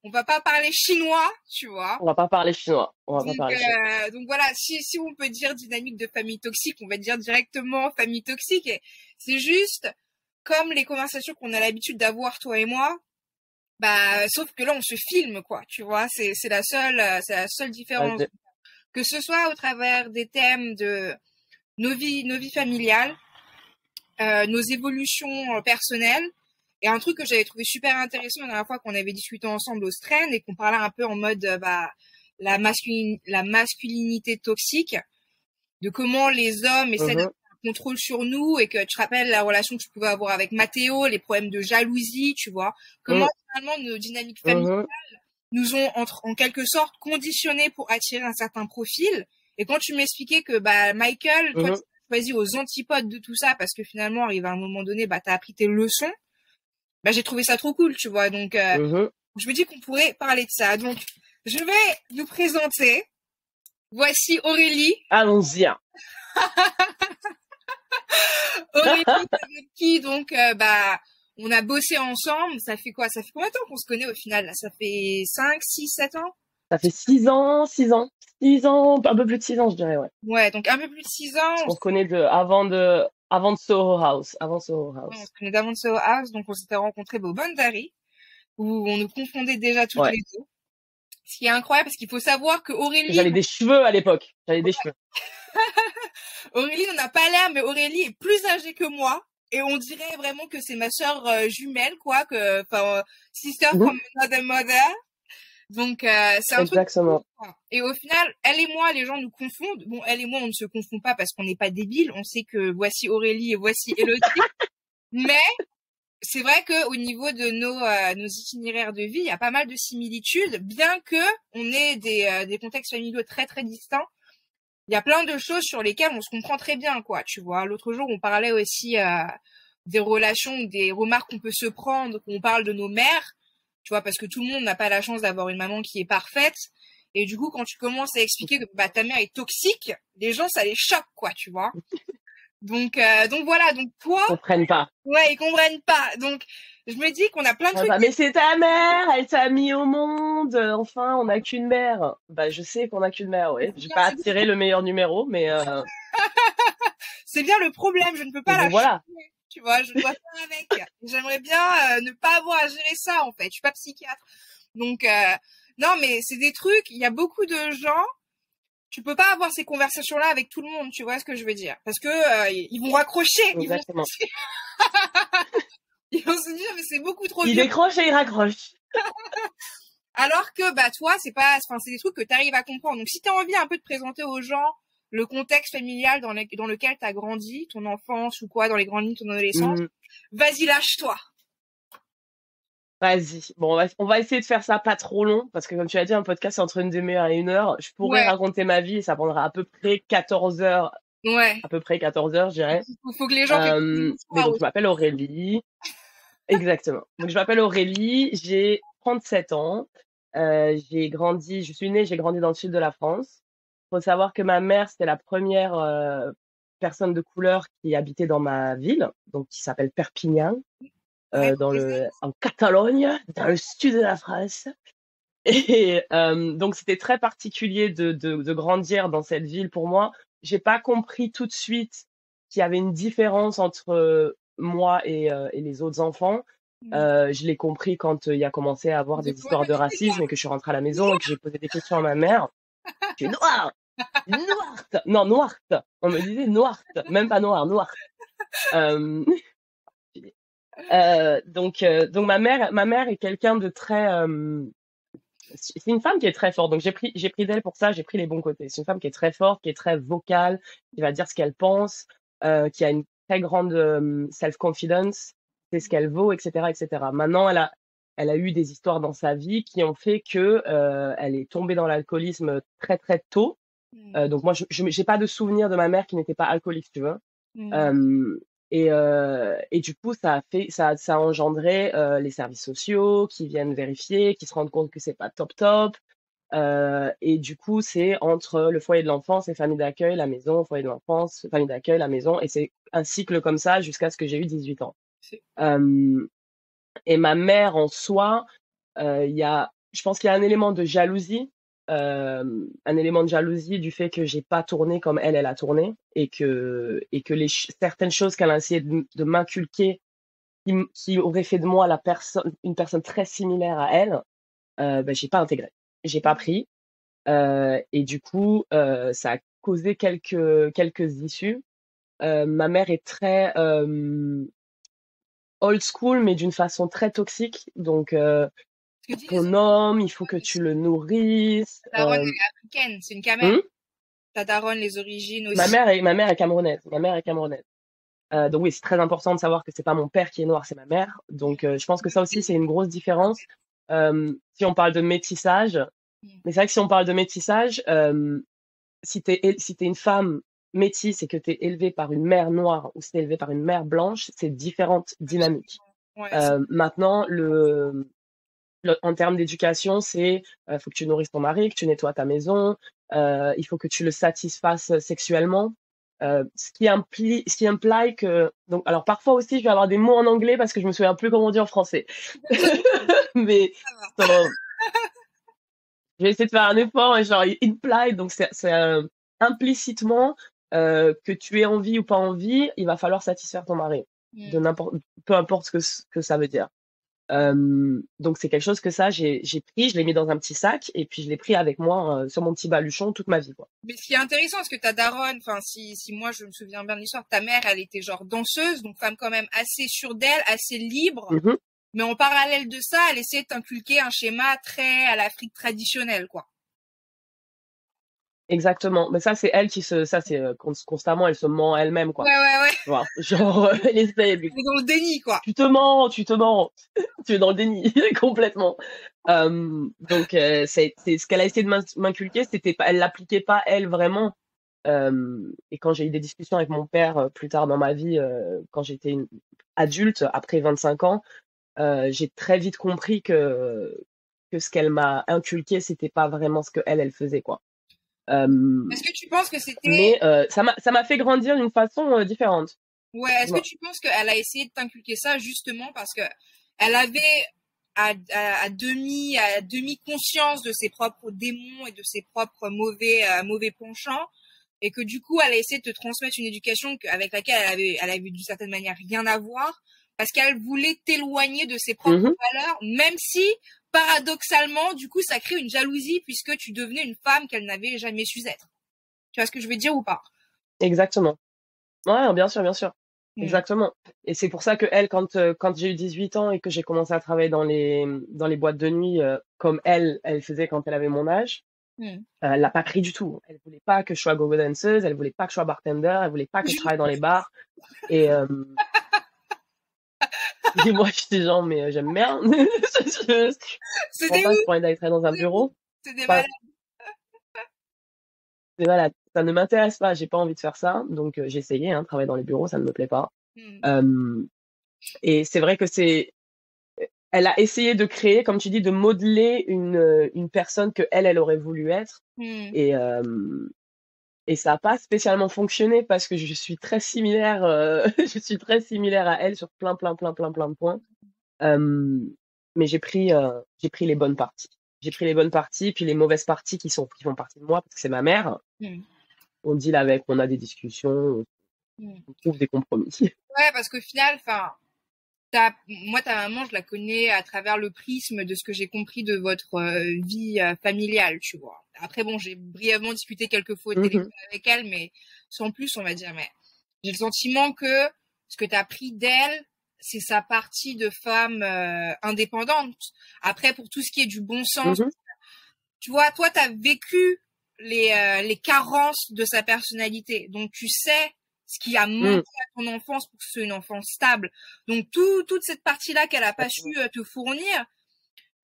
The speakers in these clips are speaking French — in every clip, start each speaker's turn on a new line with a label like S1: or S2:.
S1: on va pas parler chinois, tu vois.
S2: On va pas parler chinois. On va pas parler chinois.
S1: Donc voilà, si on peut dire dynamique de famille toxique, on va dire directement famille toxique. Et c'est juste comme les conversations qu'on a l'habitude d'avoir, toi et moi. Bah, sauf que là, on se filme, quoi, tu vois. C'est la seule différence.
S2: Vas-y.
S1: Que ce soit au travers des thèmes de nos vies familiales, nos évolutions personnelles. Et un truc que j'avais trouvé super intéressant la dernière fois qu'on avait discuté ensemble au Strain et qu'on parlait un peu en mode la masculinité toxique, de comment les hommes essaient d'avoir un contrôle sur nous et que tu te rappelles la relation que tu pouvais avoir avec Mathéo, les problèmes de jalousie, tu vois. Comment finalement nos dynamiques familiales nous ont en quelque sorte conditionnés pour attirer un certain profil. Et quand tu m'expliquais que Michael, toi tu as choisi aux antipodes de tout ça parce que finalement arrivé à un moment donné t'as appris tes leçons, j'ai trouvé ça trop cool, tu vois. Donc je me dis qu'on pourrait parler de ça. Donc je vais nous présenter. Voici Aurélie.
S2: Allons-y.
S1: Aurélie avec qui donc on a bossé ensemble. Ça fait quoi? Ça fait combien de temps qu'on se connaît au final là? Ça fait 5, 6, 7 ans?
S2: Ça fait 6 ans, 6 ans. 6 ans, un peu plus de 6 ans, je dirais, ouais.
S1: Ouais, donc un peu plus de 6 ans.
S2: On se connaît avant de Soho House. Avant Soho House.
S1: On se connaît d'avant de Soho House, donc on s'était rencontrés au Boundary, où on nous confondait déjà toutes les deux. Ce qui est incroyable, parce qu'il faut savoir que Aurélie...
S2: J'avais des cheveux à l'époque. J'avais des cheveux.
S1: Aurélie n'en a pas l'air, mais Aurélie est plus âgée que moi. Et on dirait vraiment que c'est ma sœur jumelle, quoi, sister from another mother. Donc, c'est un
S2: Exactement.
S1: truc. Quoi. Et au final, elle et moi, les gens nous confondent. Bon, elle et moi, on ne se confond pas parce qu'on n'est pas débiles. On sait que voici Aurélie et voici Elodie. Mais c'est vrai que au niveau de nos itinéraires de vie, il y a pas mal de similitudes, bien que on ait des contextes familiaux très très distants. Il y a plein de choses sur lesquelles on se comprend très bien, quoi. Tu vois, l'autre jour, on parlait aussi des relations, des remarques qu'on peut se prendre, qu'on parle de nos mères. Tu vois, parce que tout le monde n'a pas la chance d'avoir une maman qui est parfaite. Et du coup, quand tu commences à expliquer que ta mère est toxique, les gens, ça les choque, quoi, tu vois. Donc voilà, donc toi...
S2: Ils comprennent pas.
S1: Ouais, ils comprennent pas. Donc, je me dis qu'on a plein de trucs...
S2: Mais c'est ta mère, elle t'a mis au monde. Enfin, on n'a qu'une mère. Je sais qu'on n'a qu'une mère, oui. J'ai pas attiré le meilleur numéro, mais...
S1: c'est bien le problème, je ne peux pas la
S2: voilà.
S1: changer. Tu vois, je dois faire avec. J'aimerais bien ne pas avoir à gérer ça, en fait. Je suis pas psychiatre. Donc, non, mais c'est des trucs, il y a beaucoup de gens, tu peux pas avoir ces conversations-là avec tout le monde, tu vois ce que je veux dire. Parce que ils vont raccrocher.
S2: Exactement.
S1: Ils vont se dire, mais c'est beaucoup trop
S2: vieux. Il décroche et il raccroche.
S1: Alors que, toi, c'est des trucs que tu arrives à comprendre. Donc, si tu as envie un peu de présenter aux gens le contexte familial dans lequel tu as grandi, ton enfance ou quoi, dans les grandes lignes, ton adolescence, vas-y, lâche-toi.
S2: Vas-y. Bon, on va essayer de faire ça pas trop long, parce que comme tu as dit, un podcast c'est entre une demi-heure et 1 heure. Je pourrais raconter ma vie et ça prendra à peu près 14 heures.
S1: Ouais.
S2: À peu près 14 heures, je dirais.
S1: Il faut que les gens...
S2: mais donc, je m'appelle Aurélie. Exactement. Donc, je m'appelle Aurélie, j'ai 37 ans. Je suis née, j'ai grandi dans le sud de la France. Faut savoir que ma mère, c'était la première personne de couleur qui habitait dans ma ville, donc qui s'appelle Perpignan, en Catalogne, dans le sud de la France. Et donc, c'était très particulier de grandir dans cette ville pour moi. J'ai pas compris tout de suite qu'il y avait une différence entre moi et les autres enfants. Je l'ai compris quand il y a commencé à avoir des histoires de racisme et que je suis rentrée à la maison et que j'ai posé des questions à ma mère. Tu es noire, noirte, non noirte. On me disait noirte, même pas noire, noirte. Donc ma mère est quelqu'un de très c'est une femme qui est très forte, donc j'ai pris d'elle pour ça, j'ai pris les bons côtés. C'est une femme qui est très forte, qui est très vocale, qui va dire ce qu'elle pense, qui a une très grande self-confidence, c'est ce qu'elle vaut, etc., etc. Maintenant, elle a eu des histoires dans sa vie qui ont fait que elle est tombée dans l'alcoolisme très très tôt. Donc moi, je j'ai pas de souvenir de ma mère qui n'était pas alcoolique, tu vois. Et du coup, ça a engendré les services sociaux qui viennent vérifier, qui se rendent compte que c'est pas top. Et du coup, c'est entre le foyer de l'enfance et famille d'accueil, la maison, foyer de l'enfance, famille d'accueil, la maison. Et c'est un cycle comme ça jusqu'à ce que j'ai eu 18 ans. Et ma mère, en soi, il y a je pense qu'il y a un élément de jalousie, du fait que j'ai pas tourné comme elle a tourné, et que certaines choses qu'elle a essayé de m'inculquer, qui auraient fait de moi une personne très similaire à elle, ben, j'ai pas intégré, j'ai pas pris, et du coup, ça a causé quelques issues. Ma mère est très old school, mais d'une façon très toxique. Donc,
S1: Ce que disent les
S2: ton homme, il faut que tu le nourrisses.
S1: ta daronne, elle est africaine, c'est une camel.
S2: Hmm.
S1: Ta daronne, les origines
S2: Ma
S1: aussi.
S2: mère est camerounaise. Ma mère est camerounaise. Donc oui, c'est très important de savoir que c'est pas mon père qui est noir, c'est ma mère. Donc, je pense que ça aussi, c'est une grosse différence. Si on parle de métissage, mais c'est vrai que si on parle de métissage, si t'es une femme métisse et que t'es élevée par une mère noire ou si t'es élevée par une mère blanche, c'est différentes dynamiques.
S1: Ouais,
S2: Maintenant, en termes d'éducation, c'est faut que tu nourrisses ton mari, que tu nettoies ta maison, il faut que tu le satisfasses sexuellement. Ce qui implie que donc alors parfois aussi je vais avoir des mots en anglais parce que je me souviens plus comment on dit en français. Mais attends, je vais essayer de faire un effort, et genre imply, donc c'est implicitement, que tu aies envie ou pas envie, il va falloir satisfaire ton mari, de n'importe, peu importe ce que ça veut dire. Donc c'est quelque chose que ça j'ai pris, je l'ai mis dans un petit sac et puis je l'ai pris avec moi sur mon petit baluchon toute ma vie, quoi.
S1: Mais ce qui est intéressant, parce que ta daronne, enfin, si moi je me souviens bien de l'histoire, ta mère, elle était genre danseuse, donc femme quand même assez sûre d'elle, assez libre.
S2: Mhm.
S1: Mais en parallèle de ça, elle essayait de t'inculquer un schéma très à l'Afrique traditionnelle, quoi.
S2: Exactement. Mais ça, c'est elle ça, c'est constamment, elle se ment elle-même,
S1: Ouais,
S2: quoi.
S1: ouais, ouais.
S2: Tu vois, genre, elle essaie,
S1: Elle est dans le déni, quoi.
S2: tu te mens, tu es dans le déni, complètement. Donc, c'est ce qu'elle a essayé de m'inculquer, c'était pas, elle l'appliquait pas, elle, vraiment. Et quand j'ai eu des discussions avec mon père plus tard dans ma vie, quand j'étais adulte, après 25 ans, j'ai très vite compris que ce qu'elle m'a inculqué, c'était pas vraiment ce que elle faisait, quoi.
S1: Est-ce que tu penses que c'était,
S2: Mais ça m'a fait grandir d'une façon différente.
S1: ouais, est-ce que
S2: Dis-moi.
S1: tu penses qu'elle a essayé de t'inculquer ça justement parce que elle avait à demi conscience de ses propres démons et de ses propres mauvais penchants, et que du coup elle a essayé de te transmettre une éducation avec laquelle elle avait d'une certaine manière rien à voir, parce qu'elle voulait t'éloigner de ses propres
S2: Mhm.
S1: valeurs, même si paradoxalement du coup ça crée une jalousie puisque tu devenais une femme qu'elle n'avait jamais su être. Tu vois ce que je veux dire ou pas?
S2: Exactement. Ouais, bien sûr, bien sûr.
S1: Hmm.
S2: Exactement. Et c'est pour ça que elle, quand j'ai eu 18 ans et que j'ai commencé à travailler dans les boîtes de nuit, comme elle faisait quand elle avait mon âge,
S1: Hmm.
S2: elle l'a pas pris du tout. Elle voulait pas que je sois go-go danseuse, elle voulait pas que je sois bartender, elle voulait pas que je travaille dans les bars. Et, et moi, j'étais genre, mais j'aime bien. Je
S1: C'est
S2: comprends
S1: des
S2: pas,
S1: ouf,
S2: j'ai pas envie d'aller travailler dans un bureau.
S1: c'est des
S2: Enfin,
S1: malades.
S2: c'est voilà, ça ne m'intéresse pas, j'ai pas envie de faire ça. Donc, j'ai essayé, hein, travailler dans les bureaux, ça ne me plaît pas.
S1: Hmm.
S2: Euh, et c'est vrai que elle a essayé de créer, comme tu dis, de modeler une personne que elle aurait voulu être.
S1: Hmm.
S2: Et, et ça n'a pas spécialement fonctionné parce que je suis très similaire, je suis très similaire à elle sur plein de points. Mais j'ai pris les bonnes parties. J'ai pris les bonnes parties, puis les mauvaises parties qui font partie de moi parce que c'est ma mère.
S1: Hmm.
S2: On deal avec, on a des discussions,
S1: Hmm.
S2: on trouve des compromis.
S1: Ouais, parce qu'au final, enfin, moi, ta maman, je la connais à travers le prisme de ce que j'ai compris de votre vie familiale, tu vois. Après, bon, j'ai brièvement discuté quelques fois au téléphone
S2: Mhm,
S1: avec elle, mais sans plus, on va dire. Mais j'ai le sentiment que ce que tu as pris d'elle, c'est sa partie de femme indépendante. Après, pour tout ce qui est du bon sens,
S2: mhm,
S1: tu vois, toi, tu as vécu les carences de sa personnalité. Donc, tu sais ce qui a manqué
S2: mhm.
S1: à ton enfance pour que ce soit une enfance stable. Donc, toute cette partie-là qu'elle a pas su
S2: Exactement.
S1: te fournir,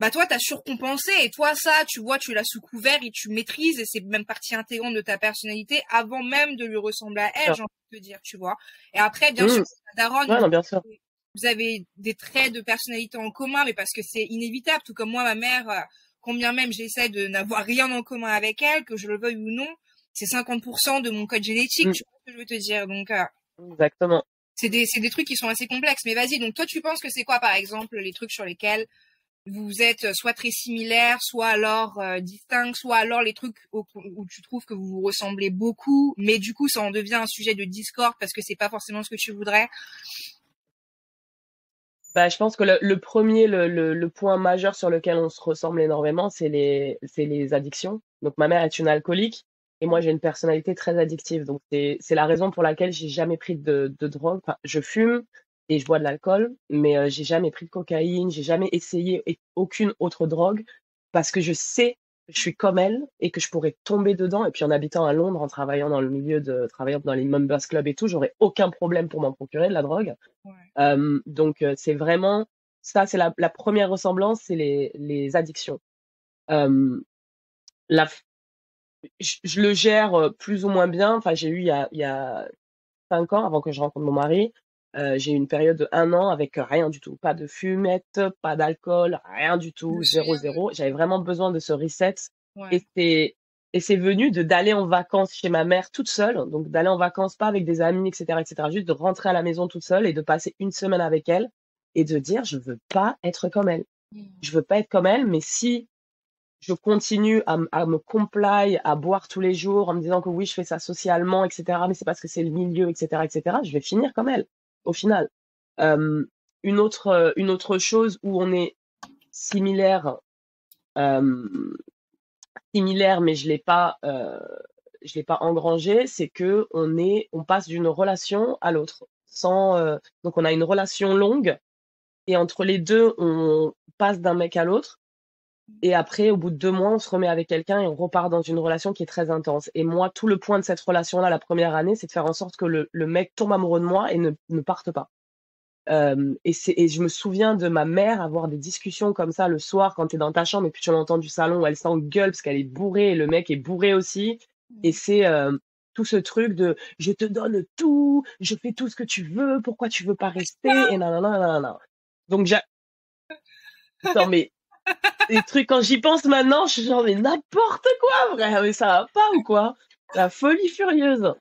S1: bah, toi, t'as surcompensé. Et toi, ça, tu vois, tu l'as sous couvert et tu maîtrises et c'est même partie intégrante de ta personnalité avant même de lui ressembler à elle,
S2: Bien
S1: j'ai envie de te dire, tu vois. Et après, bien sûr,
S2: sûr.
S1: la daronne,
S2: Ouais, non, bien sûr.
S1: vous avez des traits de personnalité en commun, mais parce que c'est inévitable, tout comme moi, ma mère, combien même j'essaie de n'avoir rien en commun avec elle, que je le veuille ou non, c'est 50% de mon code génétique,
S2: Mm,
S1: tu vois ce que je veux te dire. Donc,
S2: exactement.
S1: c'est des trucs qui sont assez complexes. Mais vas-y, donc toi, tu penses que c'est quoi, par exemple, les trucs sur lesquels vous êtes soit très similaires, soit alors distincts, soit alors les trucs où tu trouves que vous vous ressemblez beaucoup, mais du coup ça en devient un sujet de discorde parce que c'est pas forcément ce que tu voudrais.
S2: Bah, je pense que le point majeur sur lequel on se ressemble énormément, c'est les addictions. Donc, ma mère est une alcoolique et moi, j'ai une personnalité très addictive. Donc, c'est la raison pour laquelle j'ai jamais pris de drogue. Enfin, je fume et je bois de l'alcool, mais j'ai jamais pris de cocaïne, j'ai jamais essayé aucune autre drogue parce que je sais que je suis comme elle et que je pourrais tomber dedans. Et puis, en habitant à Londres, en travaillant dans le milieu travaillant dans les members clubs et tout, j'aurais aucun problème pour m'en procurer de la drogue.
S1: Ouais.
S2: Donc, c'est vraiment ça, c'est la première ressemblance, c'est les addictions. Euh, la, f- je le gère plus ou moins bien. Enfin, j'ai eu il y a 5 ans, avant que je rencontre mon mari, j'ai eu une période de 1 an avec rien du tout. Pas de fumette, pas d'alcool, rien du
S1: Je
S2: tout,
S1: me
S2: zéro,
S1: souviens
S2: zéro. J'avais vraiment besoin de ce reset.
S1: ouais.
S2: Et c'est venu d'aller en vacances chez ma mère toute seule. Donc, d'aller en vacances, pas avec des amis, etc., etc. Juste de rentrer à la maison toute seule et de passer une semaine avec elle et de dire, je veux pas être comme elle. Je veux pas être comme elle, mais si je continue à me comply, à boire tous les jours en me disant que oui, je fais ça socialement, etc., mais c'est parce que c'est le milieu, etc., etc., je vais finir comme elle, au final. Euh, une autre chose où on est similaire, euh, similaire, mais je l'ai pas engrangé, c'est que on passe d'une relation à l'autre. Donc on a une relation longue et entre les deux, on passe d'un mec à l'autre. Et après, au bout de 2 mois, on se remet avec quelqu'un et on repart dans une relation qui est très intense. Et moi, tout le point de cette relation-là, la première année, c'est de faire en sorte que le mec tombe amoureux de moi et ne parte pas. Et je me souviens de ma mère avoir des discussions comme ça le soir quand t'es dans ta chambre et puis tu l'entends du salon où elle s'engueule parce qu'elle est bourrée et le mec est bourré aussi. Et c'est tout ce truc de je te donne tout, je fais tout ce que tu veux, pourquoi tu veux pas rester et nanana, nanana. Donc attends, mais les trucs, quand j'y pense maintenant, je suis genre, mais n'importe quoi, frère, mais ça va pas ou quoi? La folie furieuse.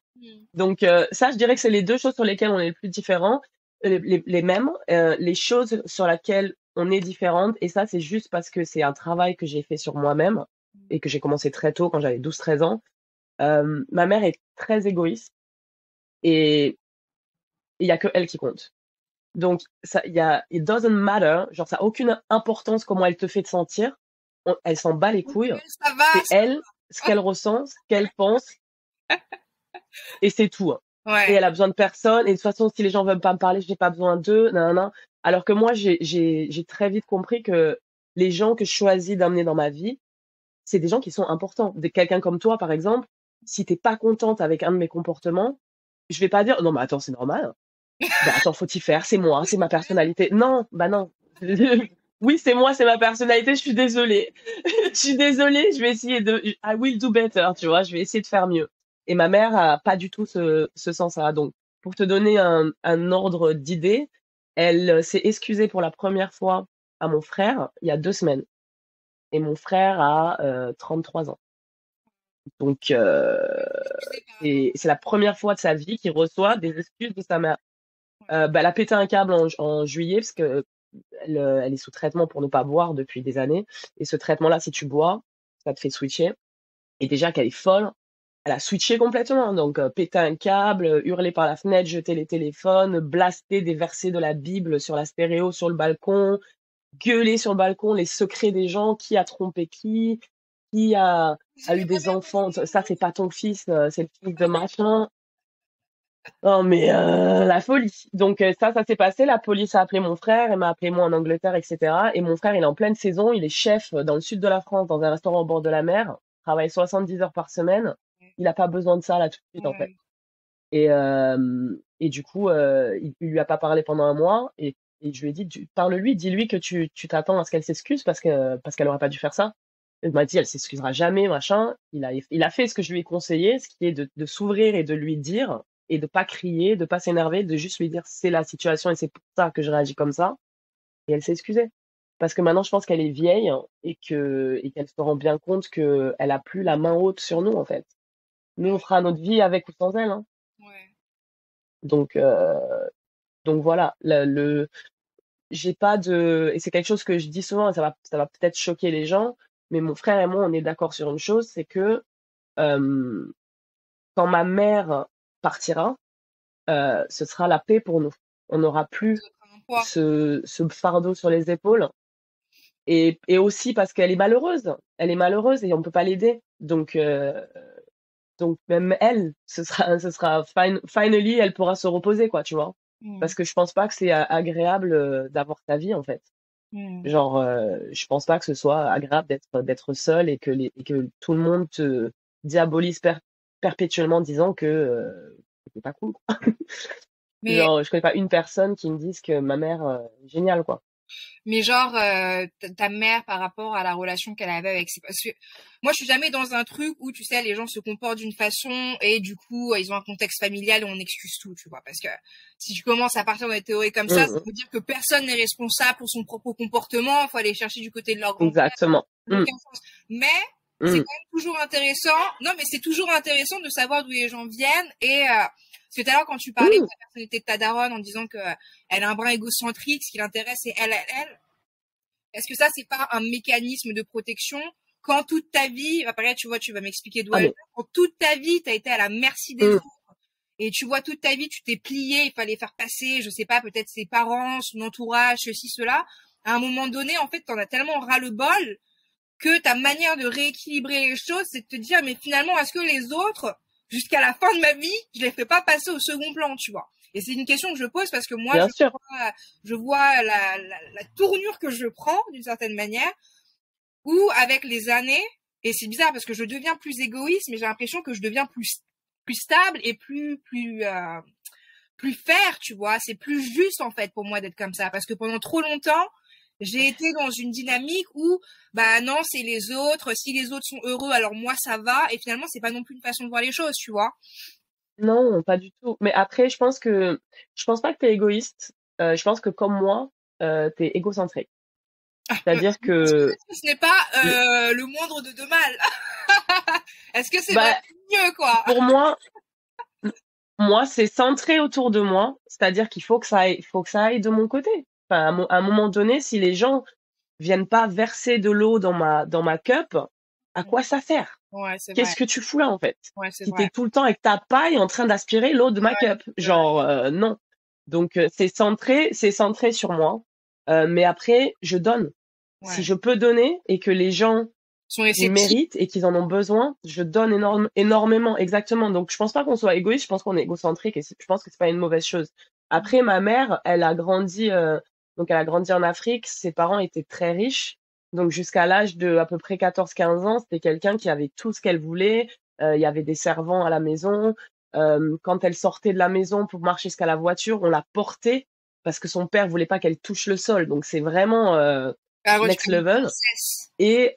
S2: Donc, ça, je dirais que c'est les deux choses sur lesquelles on est le plus différents, les mêmes, les choses sur lesquelles on est différentes, et ça, c'est juste parce que c'est un travail que j'ai fait sur moi-même et que j'ai commencé très tôt, quand j'avais 12 13 ans. Ma mère est très égoïste et il y a que elle qui compte. Donc, ça, it doesn't matter, genre, ça a aucune importance comment elle te fait te sentir. Elle s'en bat les couilles.
S1: Ça va,
S2: C'est elle, ce qu'elle ressent, ce qu'elle pense, et c'est tout, hein. Et
S1: ouais.
S2: elle a besoin de personne. Et de toute façon, si les gens veulent pas me parler, je n'ai pas besoin d'eux. Nanana. Alors que moi, j'ai très vite compris que les gens que je choisis d'amener dans ma vie, c'est des gens qui sont importants. Quelqu'un comme toi, par exemple, si t'es pas contente avec un de mes comportements, je vais pas dire, non, mais attends, c'est normal. Ben attends, faut y faire, c'est moi, c'est ma personnalité. Non, bah non. Oui, c'est moi, c'est ma personnalité, je suis désolée. Je suis désolée, je vais essayer I will do better, tu vois, je vais essayer de faire mieux. Et ma mère a pas du tout ce sens-là. Donc, pour te donner un ordre d'idée, elle s'est excusée pour la première fois à mon frère il y a 2 semaines. Et mon frère a 33 ans. Donc, c'est la première fois de sa vie qu'il reçoit des excuses de sa mère. Bah, elle a pété un câble en juillet parce que elle est sous traitement pour ne pas boire depuis des années. Et ce traitement-là, si tu bois, ça te fait switcher. Et déjà qu'elle est folle, elle a switché complètement. Donc, péter un câble, hurler par la fenêtre, jeter les téléphones, blaster des versets de la Bible sur la stéréo, sur le balcon, gueuler sur le balcon les secrets des gens, qui a trompé qui a eu des enfants. Ça, c'est pas ton fils, c'est le fils de machin. Non, mais la folie. Donc ça s'est passé. La police a appelé mon frère, elle m'a appelé moi en Angleterre, etc. Et mon frère, il est en pleine saison, il est chef dans le sud de la France, dans un restaurant au bord de la mer, travaille 70 heures par semaine. Il a pas besoin de ça là tout de suite en fait.
S1: Ouais.
S2: Et du coup, il lui a pas parlé pendant un mois. Et je lui ai dit, parle-lui, dis-lui que tu t'attends à ce qu'elle s'excuse parce qu'elle aurait pas dû faire ça. Il m'a dit, elle s'excusera jamais, machin. Il a fait ce que je lui ai conseillé, ce qui est de s'ouvrir et de lui dire, et de pas crier, de pas s'énerver, de juste lui dire c'est la situation et c'est pour ça que je réagis comme ça. Et elle s'est excusée. Parce que maintenant, je pense qu'elle est vieille et qu'elle se rend bien compte que elle a plus la main haute sur nous, en fait. Nous, on fera notre vie avec ou sans elle, hein.
S1: Ouais.
S2: Donc, donc voilà. j'ai pas de, et c'est quelque chose que je dis souvent, et ça va peut-être choquer les gens, mais mon frère et moi, on est d'accord sur une chose, c'est que euh, quand ma mère partira, ce sera la paix pour nous. On n'aura plus
S1: Un poids.
S2: ce fardeau sur les épaules. Et aussi parce qu'elle est malheureuse. Elle est malheureuse et on peut pas l'aider. Donc même elle, finally, elle pourra se reposer, quoi, tu vois. Parce que je pense pas que c'est agréable d'avoir ta vie, en fait. Genre, je pense pas que ce soit agréable d'être seule et que tout le monde te diabolise perpétuellement en disant que c'est pas cool, quoi.
S1: Mais
S2: Genre, je connais pas une personne qui me dise que ma mère est géniale, quoi.
S1: Mais genre, ta mère par rapport à la relation qu'elle avait avec ses... Parce que moi, je suis jamais dans un truc où, tu sais, les gens se comportent d'une façon et du coup, ils ont un contexte familial et on excuse tout, tu vois. Parce que si tu commences à partir dans des théories comme ça
S2: Mm,
S1: veut dire que personne n'est responsable pour son propre comportement. Il faut aller chercher du côté de leur grand-père.
S2: exactement.
S1: Ça n'a aucun sens. Mais c'est
S2: Mm.
S1: quand même toujours intéressant. Non, mais c'est toujours intéressant de savoir d'où les gens viennent et... parce que tout à l'heure, quand tu parlais de
S2: Mm.
S1: la personnalité de ta daronne en disant que elle a un brin égocentrique, ce qui l'intéresse, c'est elle. Est-ce que ça, c'est pas un mécanisme de protection quand toute ta vie, après, tu vois, tu vas m'expliquer d'où
S2: Ah,
S1: elle
S2: mais,
S1: vient, quand toute ta vie, t'as été à la merci des
S2: mm.
S1: autres, et tu vois, toute ta vie, tu t'es plié, il fallait faire passer, je sais pas, peut-être ses parents, son entourage, ceci, cela. À un moment donné, en fait, t'en as tellement ras-le-bol que ta manière de rééquilibrer les choses, c'est de te dire, mais finalement, est-ce que les autres, jusqu'à la fin de ma vie, je les fais pas passer au second plan, tu vois? Et c'est une question que je pose parce que moi,
S2: Bien sûr.
S1: je vois la tournure que je prends d'une certaine manière, où avec les années, et c'est bizarre parce que je deviens plus égoïste, mais j'ai l'impression que je deviens plus stable et plus fair, tu vois. C'est plus juste en fait pour moi d'être comme ça, parce que pendant trop longtemps, j'ai été dans une dynamique où bah non, c'est les autres, si les autres sont heureux, alors moi ça va, et finalement c'est pas non plus une façon de voir les choses, tu vois.
S2: Non, pas du tout. Mais après, je pense pas que t'es égoïste. Je pense que comme moi, t'es égocentrique. C'est-à-dire que,
S1: Ce n'est pas
S2: le-
S1: le moindre de deux mal. Est-ce que c'est vraiment
S2: bah,
S1: mieux, quoi?
S2: pour moi, c'est centré autour de moi. C'est-à-dire qu'il faut que ça aille de mon côté. Enfin, à un moment donné, si les gens viennent pas verser de l'eau dans ma cup, à quoi ça sert?
S1: Ouais, c'est vrai.
S2: Qu'est-ce que tu fous là, en fait?
S1: Ouais, c'est
S2: Si t'es
S1: vrai.
S2: tout le temps avec ta paille en train d'aspirer l'eau de ma
S1: Ouais,
S2: cup.
S1: c'est vrai.
S2: Genre, non. Donc, c'est centré sur moi. Mais après, je donne. Si
S1: Ouais.
S2: je peux donner et que les gens
S1: Ils sont
S2: ils
S1: réceptifs.
S2: méritent et qu'ils en ont besoin, je donne énormément, exactement. Donc, je pense pas qu'on soit égoïste, je pense qu'on est égocentrique et je pense que c'est pas une mauvaise chose. Après, ma mère, donc elle a grandi en Afrique, ses parents étaient très riches. Donc, jusqu'à l'âge de à peu près 14-15 ans, c'était quelqu'un qui avait tout ce qu'elle voulait. Il y avait des servants à la maison. Quand elle sortait de la maison pour marcher jusqu'à la voiture, on la portait parce que son père voulait pas qu'elle touche le sol. Donc, c'est vraiment
S1: Ah ouais, tu
S2: next
S1: fais une
S2: level.
S1: princesse.
S2: Et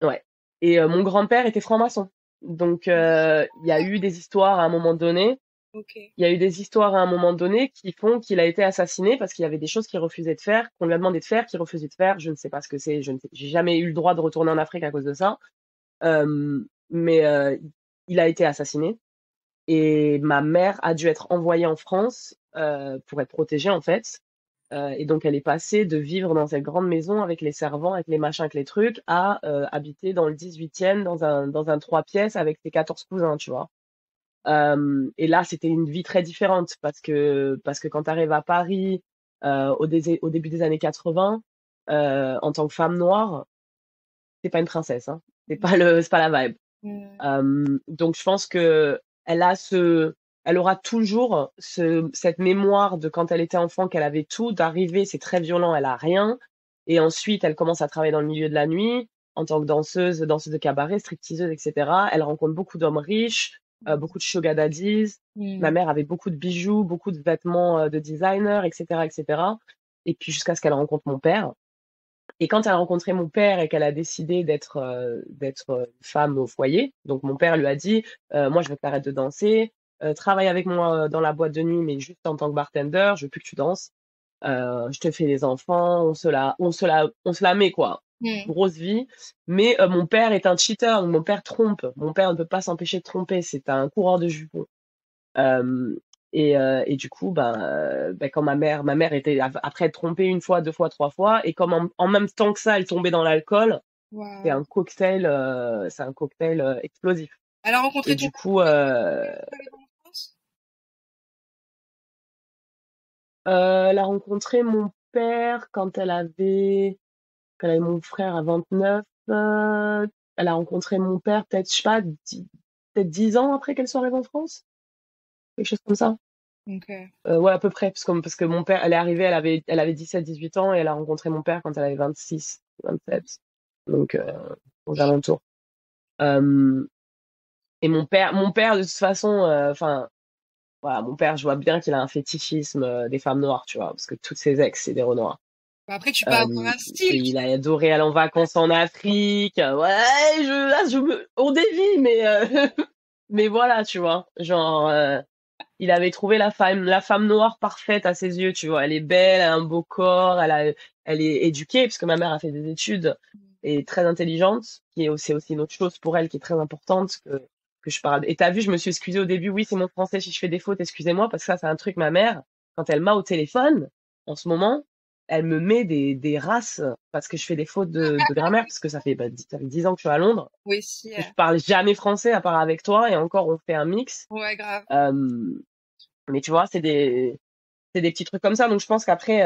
S2: ouais. Et mon grand-père était franc-maçon. Donc il y a eu des histoires à un moment donné.
S1: Ok.
S2: Il y a eu des histoires à un moment donné qui font qu'il a été assassiné parce qu'il y avait des choses qu'il refusait de faire, qu'on lui a demandé de faire, qu'il refusait de faire. Je ne sais pas ce que c'est. J'ai jamais eu le droit de retourner en Afrique à cause de ça. Mais il a été assassiné. Et ma mère a dû être envoyée en France pour être protégée en fait. Et donc, elle est passée de vivre dans cette grande maison avec les servants, avec les machins, avec les trucs, à habiter dans le 18e, dans un 3 pièces avec ses 14 cousins, tu vois. Et là, c'était une vie très différente parce que quand tu arrives à Paris au début des années 80, en tant que femme noire, c'est pas une princesse, hein. C'est pas la vibe.
S1: Mm.
S2: Donc je pense que elle aura toujours cette mémoire de quand elle était enfant qu'elle avait tout, d'arriver, c'est très violent, elle a rien. Et ensuite, elle commence à travailler dans le milieu de la nuit en tant que danseuse de cabaret, stripteaseuse, etc. Elle rencontre beaucoup d'hommes riches, beaucoup de sugar daddies. Ma
S1: Mm.
S2: mère avait beaucoup de bijoux, beaucoup de vêtements de designer, etc., etc. Et puis jusqu'à ce qu'elle rencontre mon père. Et quand elle a rencontré mon père et qu'elle a décidé d'être femme au foyer, donc mon père lui a dit moi je veux que tu arrêtes de danser, travaille avec moi dans la boîte de nuit mais juste en tant que bartender, je veux plus que tu danses, je te fais des enfants, on se la met quoi,
S1: Mm.
S2: grosse vie. Mais mon père est un cheater, mon père trompe, mon père ne peut pas s'empêcher de tromper, c'est un coureur de jupons. Et du coup, quand ma mère était après être trompée une fois, deux fois, trois fois, et comme en même temps que ça, elle tombait dans l'alcool,
S1: Waouh.
S2: c'est un cocktail explosif.
S1: Elle a rencontré
S2: Et
S1: ton
S2: du
S1: père
S2: coup,
S1: quand elle est arrivée en France?
S2: elle a rencontré mon père quand elle avait mon frère à 29. Elle a rencontré mon père peut-être, je sais pas, peut-être 10 ans après qu'elle soit arrivée en France, quelque chose comme ça.
S1: Ok.
S2: Ouais, à peu près, parce que mon père, elle est arrivée, elle avait 17, 18 ans, et elle a rencontré mon père quand elle avait 26, 27. Donc, aux alentours. Euh, et mon père, de toute façon, enfin, voilà, mon père, je vois bien qu'il a un fétichisme des femmes noires, tu vois, parce que toutes ses ex, c'est des renois.
S1: Bah, après, tu peux avoir un style.
S2: Il a adoré aller en vacances en Afrique. Ouais, on dévie, mais, mais voilà, tu vois. Genre, il avait trouvé la femme noire parfaite à ses yeux, tu vois. Elle est belle, elle a un beau corps, elle est éduquée, parce que ma mère a fait des études et très intelligente, c'est aussi une autre chose pour elle qui est très importante que je parle. Et t'as vu, je me suis excusée au début. Oui, c'est mon français. Si je fais des fautes, excusez-moi, parce que ça, c'est un truc, ma mère, quand elle m'a au téléphone, en ce moment, elle me met des races parce que je fais des fautes de grammaire, parce que ça fait 10 ans que je suis à Londres,
S1: Oui, si.
S2: que je parle jamais français à part avec toi, et encore, on fait un mix.
S1: Ouais, grave.
S2: Euh, mais tu vois, c'est des petits trucs comme ça. Donc je pense qu'après,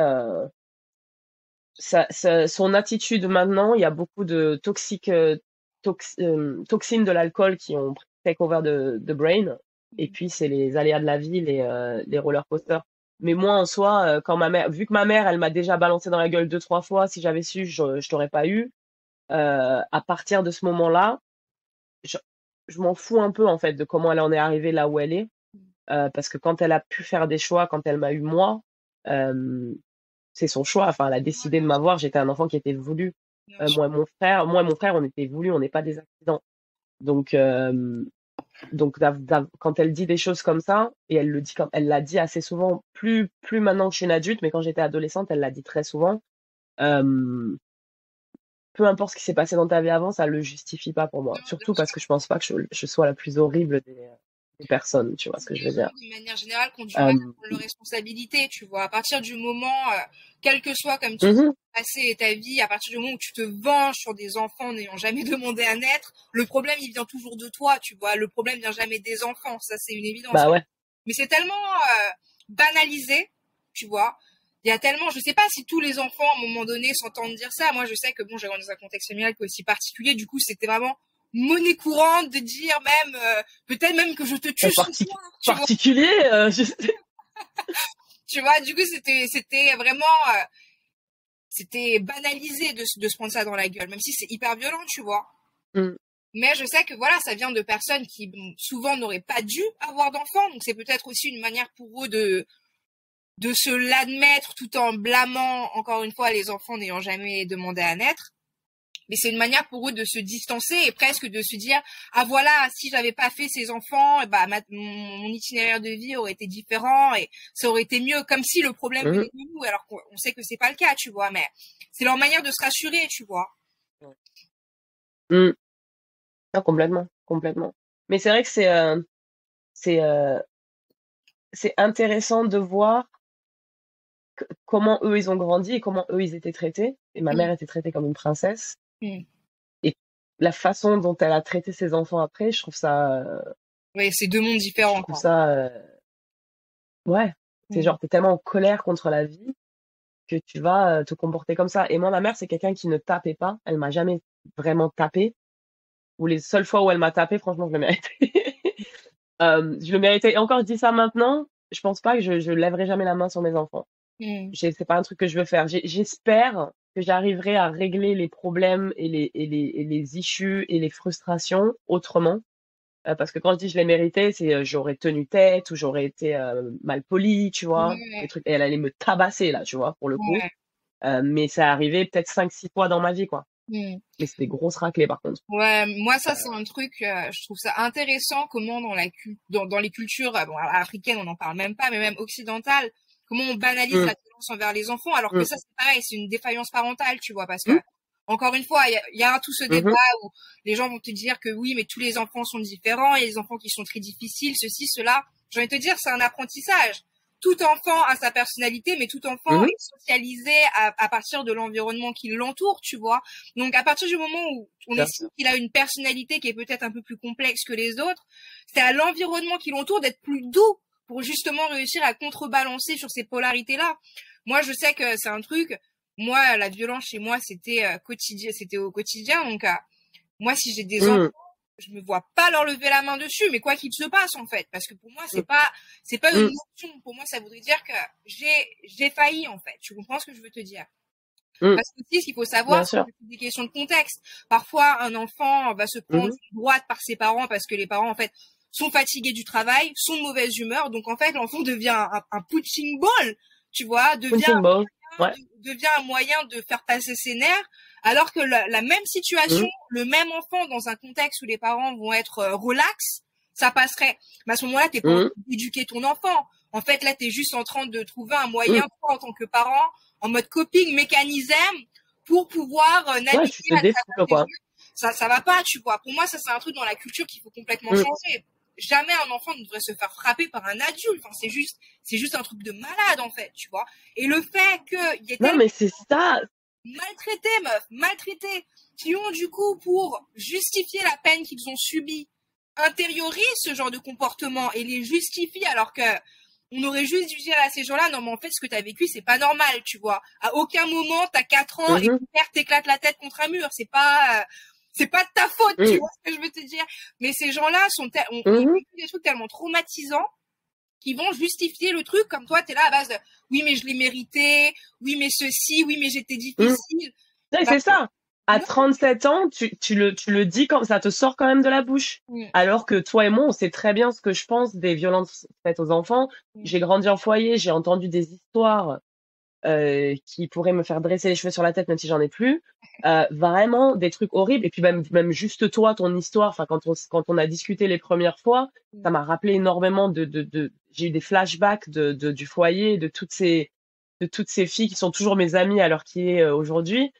S2: son attitude maintenant, il y a beaucoup de toxines de l'alcool qui ont take over de brain. Et puis c'est les aléas de la vie, les roller coasters. Mais moi en soi, quand vu que ma mère, elle m'a déjà balancé dans la gueule deux, trois fois, si j'avais su, je t'aurais pas eu. À partir de ce moment-là, je, je m'en fous un peu en fait de comment elle en est arrivée là où elle est. Parce que quand elle a pu faire des choix, quand elle m'a eu moi, euh, c'est son choix. Enfin, elle a
S1: Ouais,
S2: décidé de m'avoir. J'étais un enfant qui était voulu.
S1: bien sûr.
S2: Moi et mon frère, on était voulus. On n'est pas des accidents. Donc, quand elle dit des choses comme ça, et elle le dit comme, elle l'a dit assez souvent, plus maintenant que je suis une adulte, mais quand j'étais adolescente, elle l'a dit très souvent. Euh, Peu importe ce qui s'est passé dans ta vie avant, ça le justifie pas pour moi.
S1: Non, bien
S2: Surtout parce
S1: sûr.
S2: que je pense pas que je sois la plus horrible des personnes. Tu vois ce que je
S1: Les
S2: veux dire?
S1: gens, de manière générale, qui ont du mal à
S2: Euh,
S1: prendre leurs responsabilités, tu vois. À partir du moment, quel que soit, comme tu dis,
S2: mhm.
S1: passé ta vie, à partir du moment où tu te venges sur des enfants n'ayant jamais demandé à naître, le problème, il vient toujours de toi, tu vois. Le problème vient jamais des enfants, ça, c'est une évidence.
S2: Bah ouais.
S1: Mais c'est tellement banalisé, tu vois. Il y a tellement, je sais pas si tous les enfants, à un moment donné, s'entendent dire ça. Moi, je sais que bon, j'ai grandi dans un contexte familial qui est aussi particulier. Du coup, c'était vraiment monnaie courante de dire même, peut-être même que je te tue ce soir, tu vois.
S2: Particulier,
S1: Tu vois, du coup, c'était vraiment, c'était banalisé de se prendre ça dans la gueule, même si c'est hyper violent, tu vois.
S2: Mm.
S1: Mais je sais que voilà, ça vient de personnes qui souvent n'auraient pas dû avoir d'enfants, donc c'est peut-être aussi une manière pour eux de se l'admettre tout en blâmant encore une fois les enfants n'ayant jamais demandé à naître. Mais c'est une manière pour eux de se distancer et presque de se dire ah voilà, si j'avais pas fait ces enfants, et bah mon itinéraire de vie aurait été différent et ça aurait été mieux, comme si le problème
S2: Mm.
S1: venait de nous, alors qu'on sait que c'est pas le cas, tu vois. Mais c'est leur manière de se rassurer, tu vois.
S2: Mm. Non, complètement, complètement. Mais c'est vrai que c'est euh, c'est intéressant de voir comment eux ils ont grandi et comment eux ils étaient traités. Et ma mère
S1: Mm.
S2: était traitée comme une princesse.
S1: Mm.
S2: Et la façon dont elle a traité ses enfants après,
S1: Ouais, c'est deux mondes
S2: je
S1: différents,
S2: trouve
S1: quoi.
S2: ça, ouais. C'est
S1: Mm.
S2: genre t'es tellement en colère contre la vie que tu vas te comporter comme ça. Et moi, ma mère, c'est quelqu'un qui ne tapait pas. Elle m'a jamais vraiment tapé. Ou les seules fois où elle m'a tapé, franchement, je le méritais. Je le méritais. Et encore, je dis ça maintenant, je pense pas que je lèverai jamais la main sur mes enfants.
S1: Mm.
S2: C'est pas un truc que je veux faire. J'espère que j'arriverai à régler les problèmes et les issues et les frustrations autrement. Parce que quand je dis je l'ai mérité, c'est j'aurais tenu tête ou j'aurais été mal poli, tu vois. Des
S1: Ouais,
S2: trucs. Et elle allait me tabasser, là, tu vois, pour le coup.
S1: ouais.
S2: Mais ça arrivé peut-être 5, 6 fois dans ma vie, quoi.
S1: Mm.
S2: Mais c'était grosses raclées, par contre.
S1: Ouais, moi ça c'est un truc, je trouve ça intéressant comment dans les cultures bon, africaines on n'en parle même pas, mais même occidentales, comment on banalise
S2: Mm,
S1: la violence envers les enfants, alors que
S2: mm,
S1: ça c'est pareil, c'est une défaillance parentale, tu vois, parce que
S2: mm,
S1: encore une fois, il y a tout ce débat
S2: mhm,
S1: où les gens vont te dire que oui, mais tous les enfants sont différents, et les enfants qui sont très difficiles, ceci, cela. j'ai envie de te dire, c'est un apprentissage. Tout enfant a sa personnalité, mais tout enfant est socialisé à partir de l'environnement qui l'entoure, tu vois. Donc, à partir du moment où on estime qu'il a une personnalité qui est peut-être un peu plus complexe que les autres, c'est à l'environnement qui l'entoure d'être plus doux pour justement réussir à contrebalancer sur ces polarités-là. Moi, je sais que c'est un truc. Moi, la violence chez moi, c'était quotidien, c'était au quotidien. Donc, moi, si j'ai des enfants, je me vois pas leur lever la main dessus, mais quoi qu'il se passe, en fait. Parce que pour moi, c'est pas une option. Pour moi, ça voudrait dire que j'ai failli, en fait. Tu comprends ce que je veux te dire? Parce que aussi, ce qu'il faut savoir, c'est des questions de contexte. Parfois, un enfant va se prendre une droite par ses parents parce que les parents, en fait, sont fatigués du travail, sont de mauvaise humeur. Donc, en fait, l'enfant devient un punching ball, tu vois, devient un moyen de faire passer ses nerfs. Alors que la même situation, le même enfant dans un contexte où les parents vont être relax, ça passerait. Mais à ce moment-là, t'es pas en train d'éduquer ton enfant. En fait, là, t'es juste en train de trouver un moyen, toi, en tant que parent, en mode coping mécanisme, pour pouvoir naviguer ça va pas, tu vois. Pour moi, ça, c'est un truc dans la culture qu'il faut complètement changer. Jamais un enfant ne devrait se faire frapper par un adulte. Enfin, c'est juste un truc de malade, en fait, tu vois. Et le fait qu'il y ait
S2: non, mais c'est ça.
S1: Maltraités, qui ont du coup, pour justifier la peine qu'ils ont subie, intériorisent ce genre de comportement et les justifient alors que on aurait juste dû dire à ces gens-là, non mais en fait ce que t'as vécu c'est pas normal, tu vois. À aucun moment t'as 4 ans et ton père t'éclate la tête contre un mur, c'est pas de ta faute, tu vois ce que je veux te dire. Mais ces gens-là ont vécu des trucs tellement traumatisants qui vont justifier le truc, comme toi, t'es là à base de oui, mais je l'ai mérité, oui, mais ceci, oui, mais j'étais difficile.
S2: C'est ça. À 37 ans, tu le dis quand ça te sort quand même de la bouche. Alors que toi et moi, on sait très bien ce que je pense des violences faites aux enfants. J'ai grandi en foyer, j'ai entendu des histoires qui pourraient me faire dresser les cheveux sur la tête, même si j'en ai plus. Vraiment des trucs horribles. Et puis même juste toi, ton histoire. Enfin, quand on a discuté les premières fois, ça m'a rappelé énormément j'ai eu des flashbacks du foyer, de toutes ces filles qui sont toujours mes amies à l'heure qui est aujourd'hui,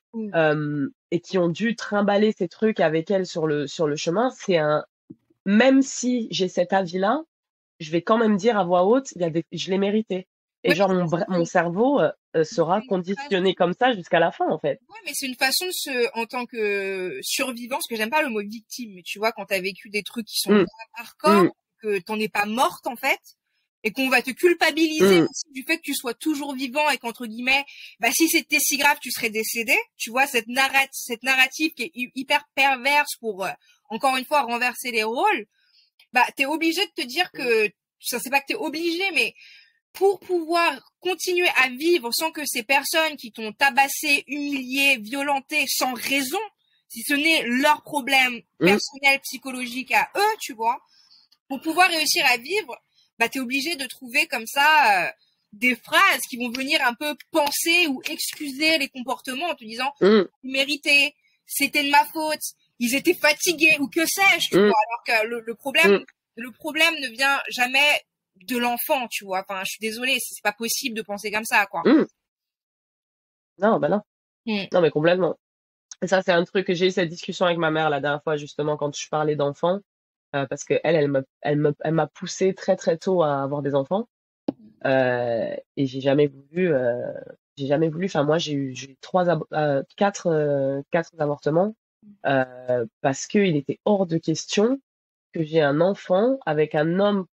S2: et qui ont dû trimballer ces trucs avec elles sur le chemin. Même si j'ai cet avis-là, je vais quand même dire à voix haute, je l'ai mérité. Et genre mon cerveau sera conditionné comme ça jusqu'à la fin, en fait.
S1: Ouais, mais c'est une façon en tant que survivant, parce que j'aime pas le mot victime, mais tu vois, quand t'as vécu des trucs qui sont hardcore, que t'en es pas morte, en fait, et qu'on va te culpabiliser aussi du fait que tu sois toujours vivant et qu'entre guillemets, bah si c'était si grave, tu serais décédé. Tu vois, cette narrative qui est hyper perverse pour, encore une fois, renverser les rôles. Bah, t'es obligé de te dire que, ça c'est pas que t'es obligé, mais pour pouvoir continuer à vivre sans que ces personnes qui t'ont tabassé, humilié, violenté sans raison, si ce n'est leur problème personnel, psychologique à eux, tu vois, pour pouvoir réussir à vivre, bah t'es obligé de trouver comme ça des phrases qui vont venir un peu penser ou excuser les comportements en te disant mérité, c'était de ma faute, ils étaient fatigués ou que sais-je, tu vois, alors que le problème ne vient jamais de l'enfant, tu vois. Enfin, je suis désolée, c'est pas possible de penser comme ça, quoi.
S2: Non, bah non. Non, mais complètement. Et ça, c'est un truc que j'ai eu cette discussion avec ma mère la dernière fois, justement, quand je parlais d'enfants, parce que elle m'a poussé très très tôt à avoir des enfants, et j'ai jamais voulu. Enfin, moi, j'ai eu 4 avortements, parce que il était hors de question que j'ai un enfant avec un homme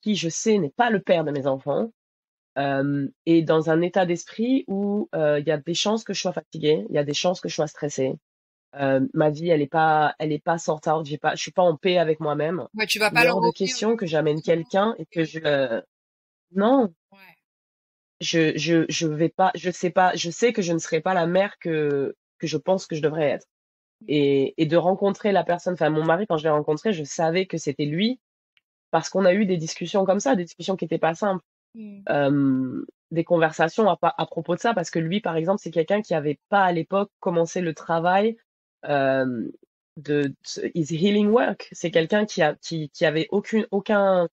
S2: qui, je sais, n'est pas le père de mes enfants, et dans un état d'esprit où il y a des chances que je sois fatiguée, il y a des chances que je sois stressée. Ma vie, elle est pas sort out. Je suis pas en paix avec moi-même.
S1: Ouais, tu vas
S2: Il est
S1: pas
S2: hors de question que j'amène quelqu'un et que non. Je vais pas, je sais pas, je sais que je ne serai pas la mère que je pense que je devrais être. Et de rencontrer la personne, enfin, mon mari, quand je l'ai rencontré, je savais que c'était lui parce qu'on a eu des discussions comme ça, des discussions qui étaient pas simples. Des conversations à propos de ça, parce que lui, par exemple, c'est quelqu'un qui avait pas à l'époque commencé le travail de his healing work. C'est quelqu'un qui avait aucun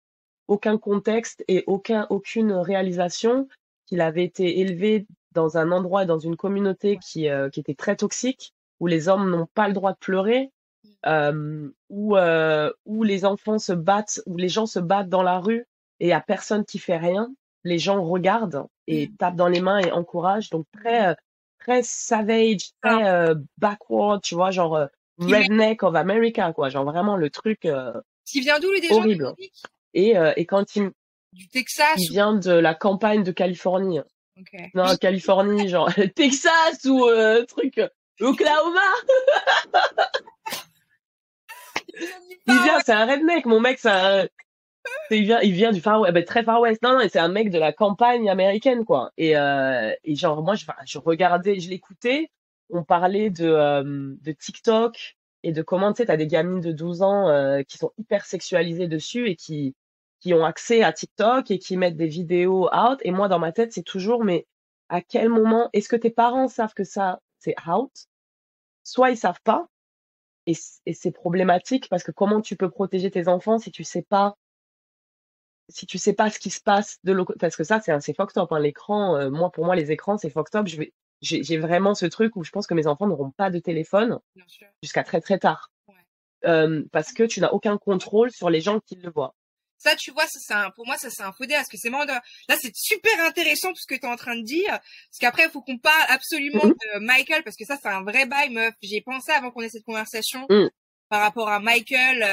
S2: contexte et aucune réalisation, qu'il avait été élevé dans un endroit, dans une communauté qui était très toxique, où les hommes n'ont pas le droit de pleurer, où les enfants se battent, où les gens se battent dans la rue et il y a personne qui fait rien. Les gens regardent et tapent dans les mains et encouragent. Donc très savage, très backward, tu vois, genre redneck of America, quoi. Genre vraiment le truc
S1: Qui vient d'où, lui, déjà,
S2: horrible. Et quand
S1: du Texas
S2: il vient de la campagne de Californie.
S1: Okay.
S2: Non, Californie, genre Texas ou truc Oklahoma. Il vient, c'est un redneck, mon mec, il vient du Far West, ben, très Far West. Non, et c'est un mec de la campagne américaine, quoi. Et genre, moi, je regardais, je l'écoutais. On parlait de TikTok et de comment, tu sais, t'as des gamines de 12 ans qui sont hyper sexualisées dessus et qui ont accès à TikTok et qui mettent des vidéos out. Et moi, dans ma tête, c'est toujours, mais à quel moment, est-ce que tes parents savent que ça, c'est out? Soit ils savent pas, et c'est problématique parce que comment tu peux protéger tes enfants si tu sais pas ce qui se passe parce que ça c'est fucked up, hein, l'écran, moi pour moi les écrans c'est fucked up. J'ai vraiment ce truc où je pense que mes enfants n'auront pas de téléphone jusqu'à très très tard. Ouais. Parce que tu n'as aucun contrôle sur les gens qui le voient.
S1: Ça, tu vois, pour moi, ça, c'est un faux dé, parce que c'est marrant là, c'est super intéressant tout ce que tu es en train de dire, parce qu'après, il faut qu'on parle absolument de Michael, parce que ça, c'est un vrai bail, meuf. J'y ai pensé avant qu'on ait cette conversation. Par rapport à Michael,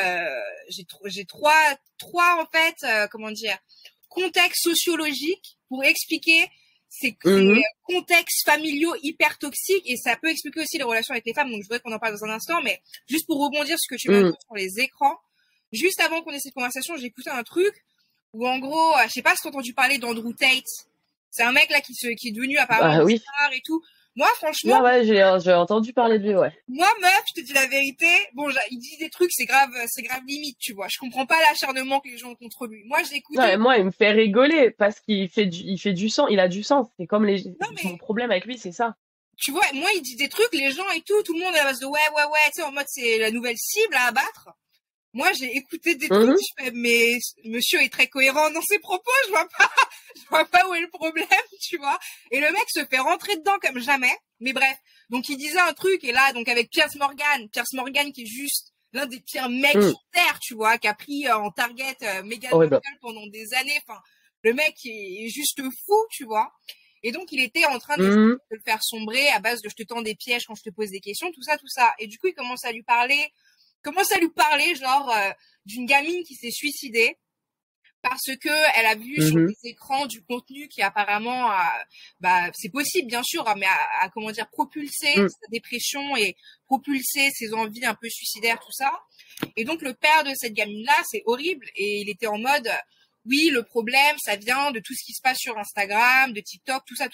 S1: j'ai trois, en fait, comment dire, contextes sociologiques pour expliquer ces contextes familiaux hyper toxiques, et ça peut expliquer aussi les relations avec les femmes, donc je voudrais qu'on en parle dans un instant, mais juste pour rebondir sur ce que tu viens de dire sur les écrans, juste avant qu'on ait cette conversation, j'ai écouté un truc où, en gros, je sais pas si t'as entendu parler d'Andrew Tate. C'est un mec là qui est devenu apparemment star et tout. Moi, franchement.
S2: Ouais, j'ai entendu parler de lui, ouais.
S1: Moi, meuf, je te dis la vérité. Bon, il dit des trucs, c'est grave limite, tu vois. Je comprends pas l'acharnement que les gens ont contre lui. Moi, j'ai écouté.
S2: Ouais, moi, il me fait rigoler parce qu'il fait du sens. Il a du sens. C'est comme mon problème avec lui, c'est ça.
S1: Tu vois, moi, il dit des trucs, les gens et tout le monde est à base de ouais, tu sais, en mode c'est la nouvelle cible à abattre. Moi, j'ai écouté des trucs, je fais, mais monsieur est très cohérent dans ses propos, je vois pas où est le problème, tu vois. Et le mec se fait rentrer dedans comme jamais. Mais bref. Donc, il disait un truc, et là, donc, avec Piers Morgan qui est juste l'un des pires mecs sur Terre, tu vois, qui a pris en target Meghan Markle pendant des années. Enfin, le mec est juste fou, tu vois. Et donc, il était en train de le faire sombrer à base de je te tends des pièges quand je te pose des questions, tout ça. Et du coup, il commence à lui parler genre d'une gamine qui s'est suicidée parce que elle a vu sur les écrans du contenu qui apparemment c'est possible bien sûr, mais a comment dire propulsé sa dépression et propulsé ses envies un peu suicidaires, tout ça. Et donc le père de cette gamine là, c'est horrible, et il était en mode oui, le problème ça vient de tout ce qui se passe sur Instagram, de TikTok, tout ça.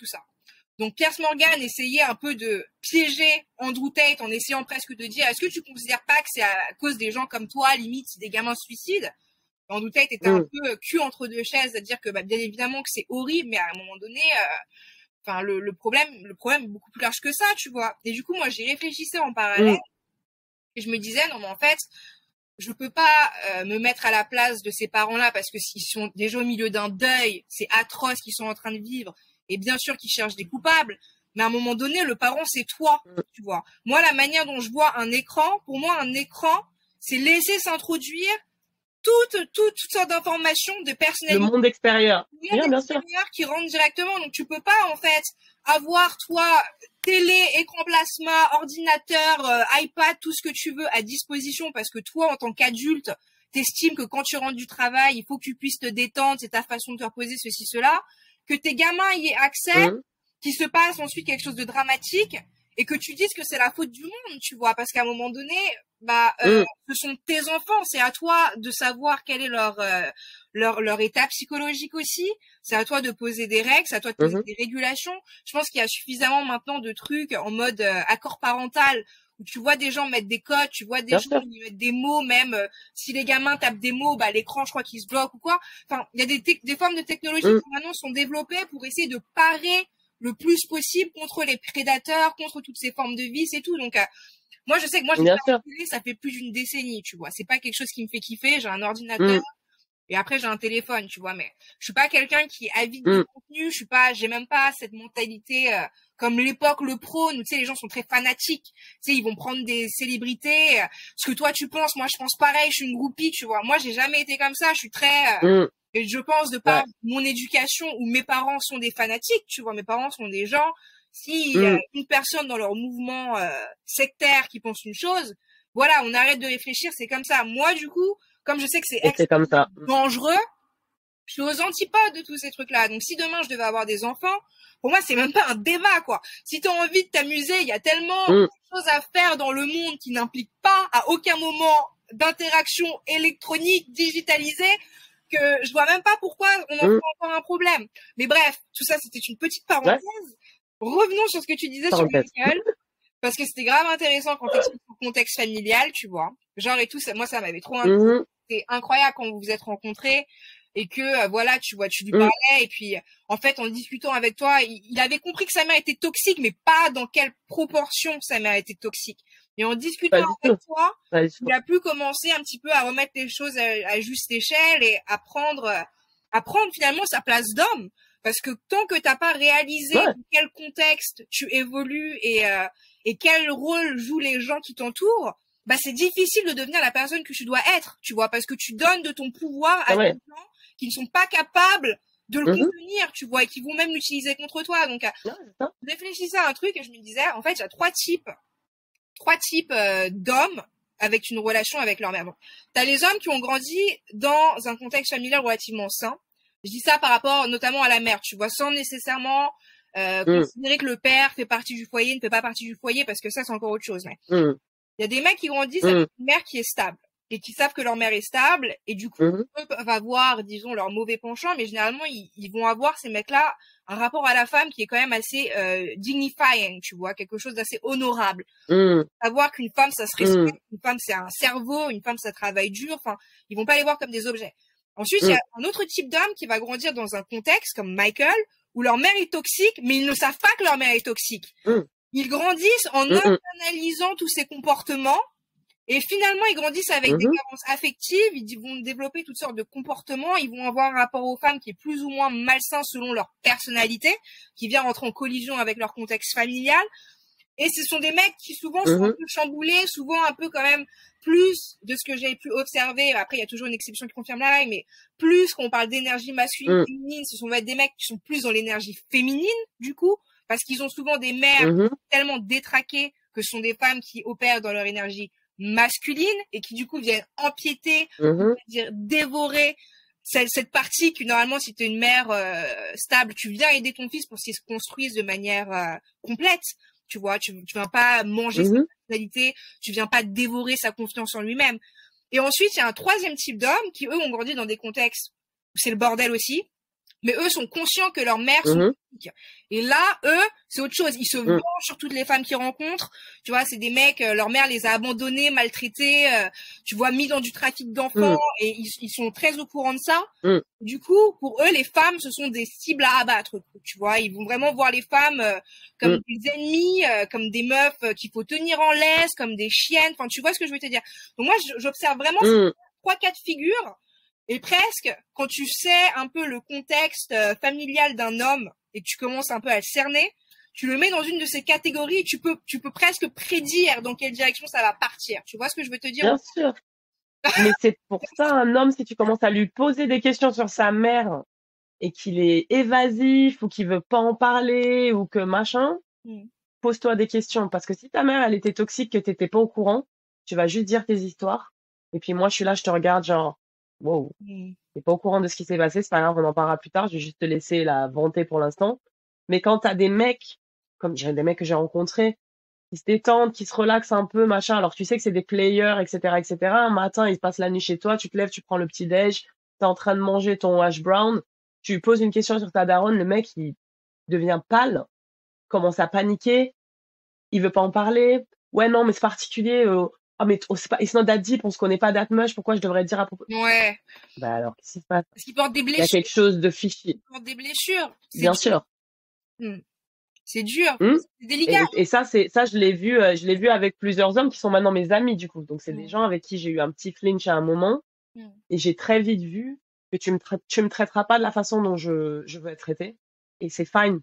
S1: Donc Piers Morgan essayait un peu de piéger Andrew Tate en essayant presque de dire est-ce que tu considères pas que c'est à cause des gens comme toi, limite, si des gamins se suicident? Andrew Tate était un peu cul entre deux chaises, à dire que bien évidemment que c'est horrible, mais à un moment donné, enfin le problème est beaucoup plus large que ça, tu vois. Et du coup, moi, j'y réfléchissais en parallèle et je me disais non, mais en fait, je peux pas me mettre à la place de ces parents-là parce que s'ils sont déjà au milieu d'un deuil, c'est atroce qu'ils sont en train de vivre. Et bien sûr qu'ils cherchent des coupables, mais à un moment donné, le parent, c'est toi, tu vois. Moi, la manière dont je vois un écran, pour moi, un écran, c'est laisser s'introduire toutes sortes d'informations de personnalité.
S2: Le monde extérieur. Bien sûr.
S1: Qui rentrent directement. Donc, tu peux pas, en fait, avoir, toi, télé, écran plasma, ordinateur, iPad, tout ce que tu veux à disposition parce que toi, en tant qu'adulte, t'estimes que quand tu rentres du travail, il faut que tu puisses te détendre, c'est ta façon de te reposer, ceci, cela, que tes gamins y aient accès, qu'il se passe ensuite quelque chose de dramatique et que tu dises que c'est la faute du monde, tu vois, parce qu'à un moment donné, ce sont tes enfants, c'est à toi de savoir quel est leur état psychologique aussi, c'est à toi de poser des règles, c'est à toi de poser des régulations. Je pense qu'il y a suffisamment maintenant de trucs en mode accord parental où tu vois des gens mettre des codes, tu vois des gens qui mettent des mots, même si les gamins tapent des mots, l'écran je crois qu'il se bloque ou quoi. Enfin, il y a des formes de technologie qui maintenant sont développées pour essayer de parer le plus possible contre les prédateurs, contre toutes ces formes de vices et tout. Donc moi je sais que moi ça fait plus d'une décennie, tu vois. C'est pas quelque chose qui me fait kiffer, j'ai un ordinateur et après j'ai un téléphone, tu vois, mais je suis pas quelqu'un qui est avide de contenu, j'ai même pas cette mentalité comme l'époque le prône, où tu sais, les gens sont très fanatiques. Tu sais, ils vont prendre des célébrités. Ce que toi tu penses, moi je pense pareil, je suis une groupie, tu vois. Moi, j'ai jamais été comme ça, je suis très... et je pense de par mon éducation où mes parents sont des fanatiques, tu vois, mes parents sont des gens, s'il y a une personne dans leur mouvement sectaire qui pense une chose, voilà, on arrête de réfléchir, c'est comme ça. Moi, du coup, comme je sais que c'est extrêmement dangereux, je suis aux antipodes de tous ces trucs-là. Donc, si demain je devais avoir des enfants, pour moi, c'est même pas un débat, quoi. Si t'as envie de t'amuser, il y a tellement de choses à faire dans le monde qui n'impliquent pas à aucun moment d'interaction électronique digitalisée que je vois même pas pourquoi on en fait encore un problème. Mais bref, tout ça, c'était une petite parenthèse. Revenons sur ce que tu disais sur Michael, parce que c'était grave intéressant quand t'expliques le contexte familial, tu vois. Genre et tout, ça, moi, ça m'avait trop intéressé. C'était incroyable quand vous vous êtes rencontrés et que, voilà, tu vois, tu lui parlais et puis, en fait, en discutant avec toi, il avait compris que sa mère était toxique, mais pas dans quelle proportion sa mère était toxique. Et en discutant avec toi, il a pu commencer un petit peu à remettre les choses à juste échelle et à prendre finalement sa place d'homme. Parce que tant que t'as pas réalisé dans quel contexte tu évolues et quel rôle jouent les gens qui t'entourent, bah c'est difficile de devenir la personne que tu dois être, tu vois, parce que tu donnes de ton pouvoir à des gens qui ne sont pas capables de le contenir, tu vois, et qui vont même l'utiliser contre toi. Donc, je réfléchissais à un truc et je me disais, en fait, il y a trois types d'hommes avec une relation avec leur mère. Donc, t'as les hommes qui ont grandi dans un contexte familial relativement sain. Je dis ça par rapport notamment à la mère, tu vois, sans nécessairement considérer que le père fait partie du foyer, ne fait pas partie du foyer, parce que ça, c'est encore autre chose. Mais il y a des mecs qui grandissent avec une mère qui est stable et qui savent que leur mère est stable et du coup, eux peuvent avoir, disons, leur mauvais penchant, mais généralement, ils vont avoir, ces mecs-là, un rapport à la femme qui est quand même assez dignifying, tu vois, quelque chose d'assez honorable. Savoir qu'une femme, ça se respecte, une femme, c'est un cerveau, une femme, ça travaille dur, enfin, ils vont pas les voir comme des objets. Ensuite, il y a un autre type d'homme qui va grandir dans un contexte comme Michael, où leur mère est toxique, mais ils ne savent pas que leur mère est toxique. Ils grandissent en internalisant tous ces comportements, et finalement, ils grandissent avec des carences affectives, ils vont développer toutes sortes de comportements, ils vont avoir un rapport aux femmes qui est plus ou moins malsain selon leur personnalité, qui vient rentrer en collision avec leur contexte familial. Et ce sont des mecs qui souvent sont un peu chamboulés, souvent un peu quand même plus de ce que j'ai pu observer. Après, il y a toujours une exception qui confirme la règle, mais plus quand on parle d'énergie masculine, féminine, ce sont des mecs qui sont plus dans l'énergie féminine, du coup, parce qu'ils ont souvent des mères tellement détraquées que ce sont des femmes qui opèrent dans leur énergie masculine et qui, du coup, viennent empiéter, on va dire, dévorer cette partie que normalement, si tu es une mère stable, tu viens aider ton fils pour qu'il se construise de manière complète. Tu vois, tu viens pas manger sa personnalité, tu viens pas dévorer sa confiance en lui-même. Et ensuite, il y a un troisième type d'hommes qui, eux, ont grandi dans des contextes où c'est le bordel aussi, mais eux sont conscients que leurs mères sont toxiques. Et là, eux, c'est autre chose. Ils se vengent sur toutes les femmes qu'ils rencontrent. Tu vois, c'est des mecs, leur mère les a abandonnés, maltraités, tu vois, mis dans du trafic d'enfants, et ils sont très au courant de ça. Du coup, pour eux, les femmes, ce sont des cibles à abattre. Tu vois, ils vont vraiment voir les femmes comme des ennemis, comme des meufs qu'il faut tenir en laisse, comme des chiennes. Enfin, tu vois ce que je veux te dire. Donc moi, j'observe vraiment ces 3-4 figures. Et presque, quand tu sais un peu le contexte familial d'un homme et que tu commences un peu à le cerner, tu le mets dans une de ces catégories et tu peux presque prédire dans quelle direction ça va partir. Tu vois ce que je veux te dire?
S2: Bien sûr. Mais c'est pour ça, un homme, si tu commences à lui poser des questions sur sa mère et qu'il est évasif ou qu'il veut pas en parler ou que machin, pose-toi des questions. Parce que si ta mère, elle était toxique, que t'étais pas au courant, tu vas juste dire tes histoires. Et puis moi, je suis là, je te regarde genre, wow, t'es pas au courant de ce qui s'est passé, c'est pas grave, on en parlera plus tard, je vais juste te laisser la vanter pour l'instant. Mais quand t'as des mecs, comme j'ai des mecs que j'ai rencontrés, qui se détendent, qui se relaxent un peu, machin, alors tu sais que c'est des players, etc., etc. Un matin, ils passent la nuit chez toi, tu te lèves, tu prends le petit déj, t'es en train de manger ton hash brown, tu lui poses une question sur ta daronne, le mec, il devient pâle, commence à paniquer, il veut pas en parler. Ouais, non, mais c'est particulier, ah, mais c'est pas, it's not that deep, on se connaît pas that much, pourquoi je devrais dire à propos?
S1: Ouais.
S2: Bah alors, qu'est-ce qui se passe?
S1: Parce qu'ils portent des blessures.
S2: Il y a quelque chose de fichi.
S1: Ils portent des blessures.
S2: Bien sûr.
S1: C'est dur. C'est délicat.
S2: Et ça, je l'ai vu avec plusieurs hommes qui sont maintenant mes amis, du coup. Donc, c'est des gens avec qui j'ai eu un petit flinch à un moment. Et j'ai très vite vu que tu me traiteras pas de la façon dont je veux être traitée. Et c'est fine.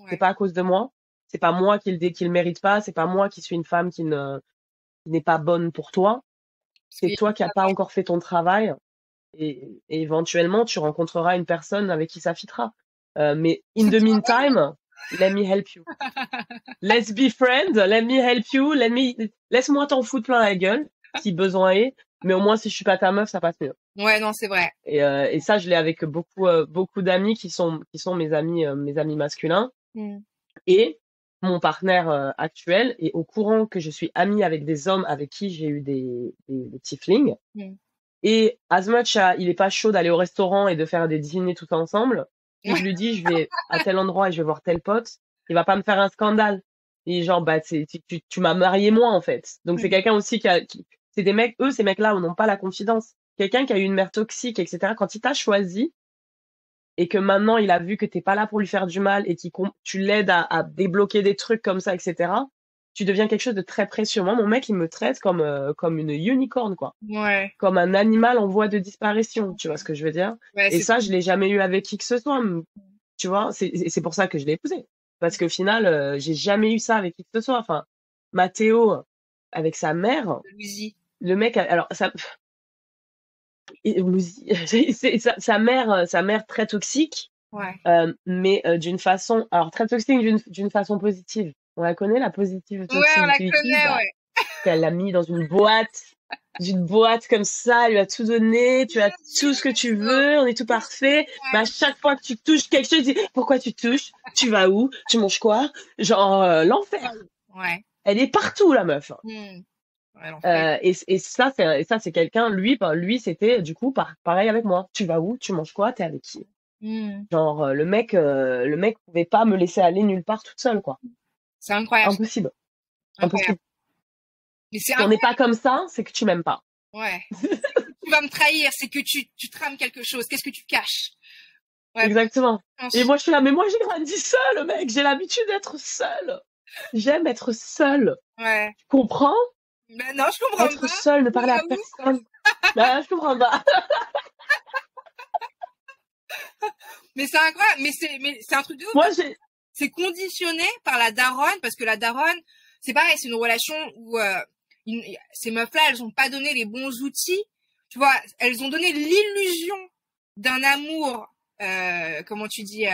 S2: C'est pas à cause de moi. C'est pas moi qui le mérite pas. C'est pas moi qui suis une femme qui n'est pas bonne pour toi. C'est toi qui n'as pas encore fait ton travail. Et éventuellement, tu rencontreras une personne avec qui ça fitera. Mais in the meantime, let me help you. Let's be friends, let me help you, laisse-moi t'en foutre plein la gueule, si besoin est, mais au moins si je suis pas ta meuf, ça passe mieux.
S1: Ouais, non, c'est vrai.
S2: Et ça, je l'ai avec beaucoup d'amis qui sont mes amis masculins. Et mon partenaire actuel est au courant que je suis amie avec des hommes avec qui j'ai eu des petits flings. Et as much il est pas chaud d'aller au restaurant et de faire des dîners tout ensemble, si je lui dis je vais à tel endroit et je vais voir tel pote, il va pas me faire un scandale. Et genre tu m'as marié moi en fait. Donc c'est quelqu'un aussi c'est des mecs, ces mecs-là n'ont pas la confidence. Quelqu'un qui a eu une mère toxique, etc. Quand il t'a choisi et que maintenant il a vu que t'es pas là pour lui faire du mal et tu l'aides à débloquer des trucs comme ça, etc. Tu deviens quelque chose de très précieux. Moi, mon mec, il me traite comme une unicorne, quoi.
S1: Ouais.
S2: Comme un animal en voie de disparition, tu vois ce que je veux dire?
S1: Ouais,
S2: et ça, je l'ai jamais eu avec qui que ce soit, tu vois? C'est pour ça que je l'ai épousé. Parce qu'au final, j'ai jamais eu ça avec qui que ce soit. Enfin, Mathéo, avec sa mère, le mec, alors, sa mère très toxique, mais d'une façon, alors très toxique d'une façon positive. On la connaît, la positive toxicity.
S1: Ouais, on la connaît, ouais.
S2: Elle l'a mis dans une boîte comme ça, elle lui a tout donné, tu as tout ce que tu veux, on est tout parfait. Mais à chaque fois que tu touches quelque chose, tu dis pourquoi tu touches, tu vas où, tu manges quoi, genre l'enfer.
S1: Ouais.
S2: Elle est partout la meuf. Et ça c'est quelqu'un, lui c'était du coup pareil avec moi. Tu vas où, tu manges quoi, t'es avec qui. Genre le mec pouvait pas me laisser aller nulle part toute seule, quoi.
S1: C'est incroyable.
S2: Impossible.
S1: Mais
S2: si on n'est pas comme ça, c'est que tu m'aimes pas.
S1: Ouais. Tu vas me trahir, c'est que tu trames quelque chose. Qu'est-ce que tu caches?
S2: Ouais. Exactement. Et moi je suis là, mais moi j'ai grandi seule, mec. J'ai l'habitude d'être seule. J'aime être seule.
S1: Ouais.
S2: Tu comprends?
S1: Ben non, je comprends pas.
S2: Être seule, ne parler à personne. Ben, je comprends pas.
S1: Mais c'est incroyable. Mais c'est un truc de ouf.
S2: Moi
S1: c'est conditionné par la daronne, parce que la daronne, c'est pareil, c'est une relation où ces meufs-là, elles ont pas donné les bons outils. Tu vois, elles ont donné l'illusion d'un amour, comment tu dis,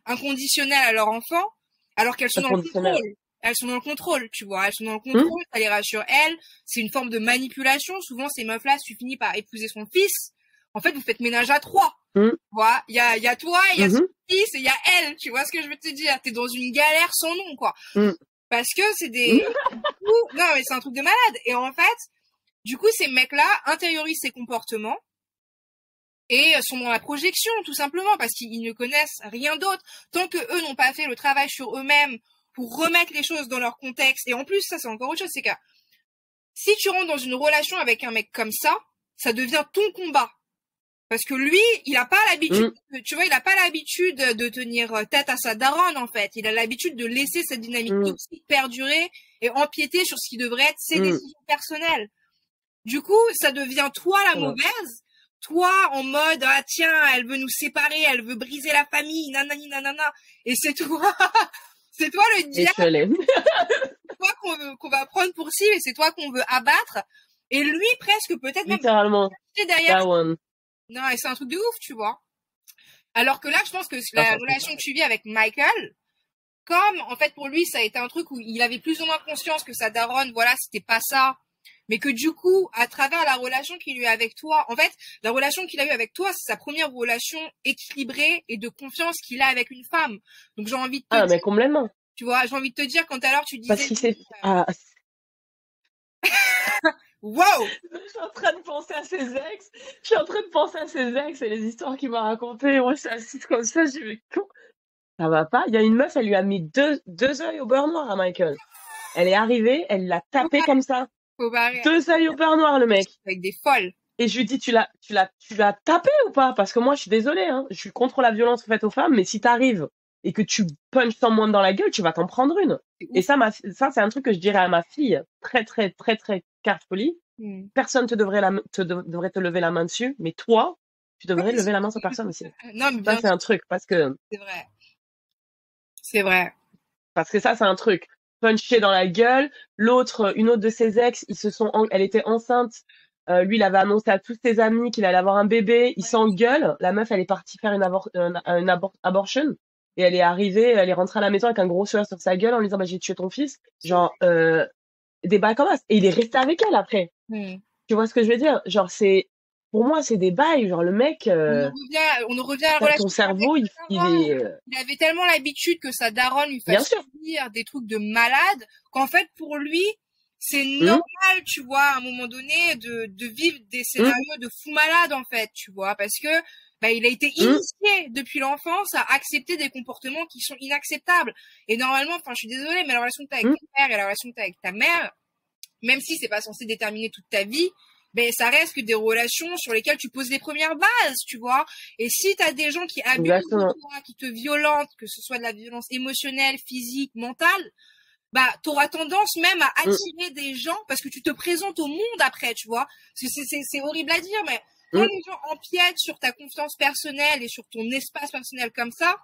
S1: inconditionnel à leur enfant, alors qu'elles sont dans le contrôle. Elles sont dans le contrôle, tu vois. Elles sont dans le contrôle, ça les rassure elles. C'est une forme de manipulation. Souvent, ces meufs-là, tu finis par épouser son fils. En fait, vous faites ménage à 3. Tu vois, il y a toi, il y a son fils et il y a elle. Tu vois ce que je veux te dire? T'es dans une galère sans nom, quoi. Parce que c'est des... Non, mais c'est un truc de malade. Et en fait, du coup, ces mecs-là intériorisent ces comportements et sont dans la projection, tout simplement, parce qu'ils ne connaissent rien d'autre. Tant que eux n'ont pas fait le travail sur eux-mêmes pour remettre les choses dans leur contexte. Et en plus, ça, c'est encore autre chose, c'est que si tu rentres dans une relation avec un mec comme ça devient ton combat. Parce que lui, il a pas l'habitude, tu vois, il a pas l'habitude de tenir tête à sa daronne, en fait. Il a l'habitude de laisser cette dynamique toxique perdurer et empiéter sur ce qui devrait être ses décisions personnelles. Du coup, ça devient toi la mauvaise, toi en mode, ah tiens, elle veut nous séparer, elle veut briser la famille, nanani nanana. Et c'est toi, c'est toi le diable. C'est toi qu'on va prendre pour cible et c'est toi qu'on veut abattre. Et lui, presque, peut-être même,
S2: littéralement,
S1: derrière. Non, et c'est un truc de ouf, tu vois. Alors que là, je pense que la relation que tu vis avec Michael, comme, en fait, pour lui, ça a été un truc où il avait plus ou moins conscience que sa daronne, voilà, c'était pas ça. Mais que du coup, à travers la relation qu'il a eu avec toi, en fait, la relation qu'il a eu avec toi, c'est sa première relation équilibrée et de confiance qu'il a avec une femme. Donc, j'ai envie de te dire,
S2: mais complètement.
S1: Tu vois, j'ai envie de te dire, quand alors tu disais...
S2: Parce qu'il s'est...
S1: Wow!
S2: Je suis en train de penser à ses ex et les histoires qu'il m'a racontées. Moi, je suis assise comme ça, je dis, mais ça va pas? Il y a une meuf, elle lui a mis deux œils au beurre noir à Michael. Elle est arrivée, elle l'a tapé comme ça. 2 œils au beurre noir, le mec.
S1: Avec des folles.
S2: Et je lui dis, tu l'as tapé ou pas? Parce que moi, je suis désolée, hein. Je suis contre la violence faite aux femmes, mais si t'arrives et que tu punches someone dans la gueule, tu vas t'en prendre une. Et ça, c'est un truc que je dirais à ma fille, très, très, très, très carte polie. Personne devrait te lever la main dessus, mais toi, tu devrais lever la main sur personne aussi.
S1: Non, mais
S2: ça, c'est un truc, parce que...
S1: C'est vrai.
S2: parce que ça, c'est un truc. Punché dans la gueule. L'autre, une autre de ses ex, elle était enceinte. Lui, il avait annoncé à tous ses amis qu'il allait avoir un bébé. Il s'engueule. La meuf, elle est partie faire abortion. Et elle est rentrée à la maison avec un gros sourire sur sa gueule en lui disant, bah, j'ai tué ton fils. Genre, des bails comme ça. Et il est resté avec elle après. Tu vois ce que je veux dire? Genre, pour moi, c'est des bails. Genre, le mec,
S1: on en revient à la relation.
S2: ton cerveau, il est,
S1: Il avait tellement l'habitude que sa daronne lui fasse dire des trucs de malade qu'en fait, pour lui, c'est normal, tu vois, à un moment donné, de vivre des scénarios de fou malade, en fait, tu vois, parce que, bah, il a été initié depuis l'enfance à accepter des comportements qui sont inacceptables. Et normalement, enfin, je suis désolée, mais la relation que t'as avec ton père et la relation que t'as avec ta mère, même si c'est pas censé déterminer toute ta vie, ben ça reste que des relations sur lesquelles tu poses les premières bases, tu vois. Et si t'as des gens qui abusent de toi, qui te violentent, que ce soit de la violence émotionnelle, physique, mentale, bah t'auras tendance même à attirer des gens parce que tu te présentes au monde après, tu vois. C'est horrible à dire, mais quand les gens empiètent sur ta confiance personnelle et sur ton espace personnel comme ça,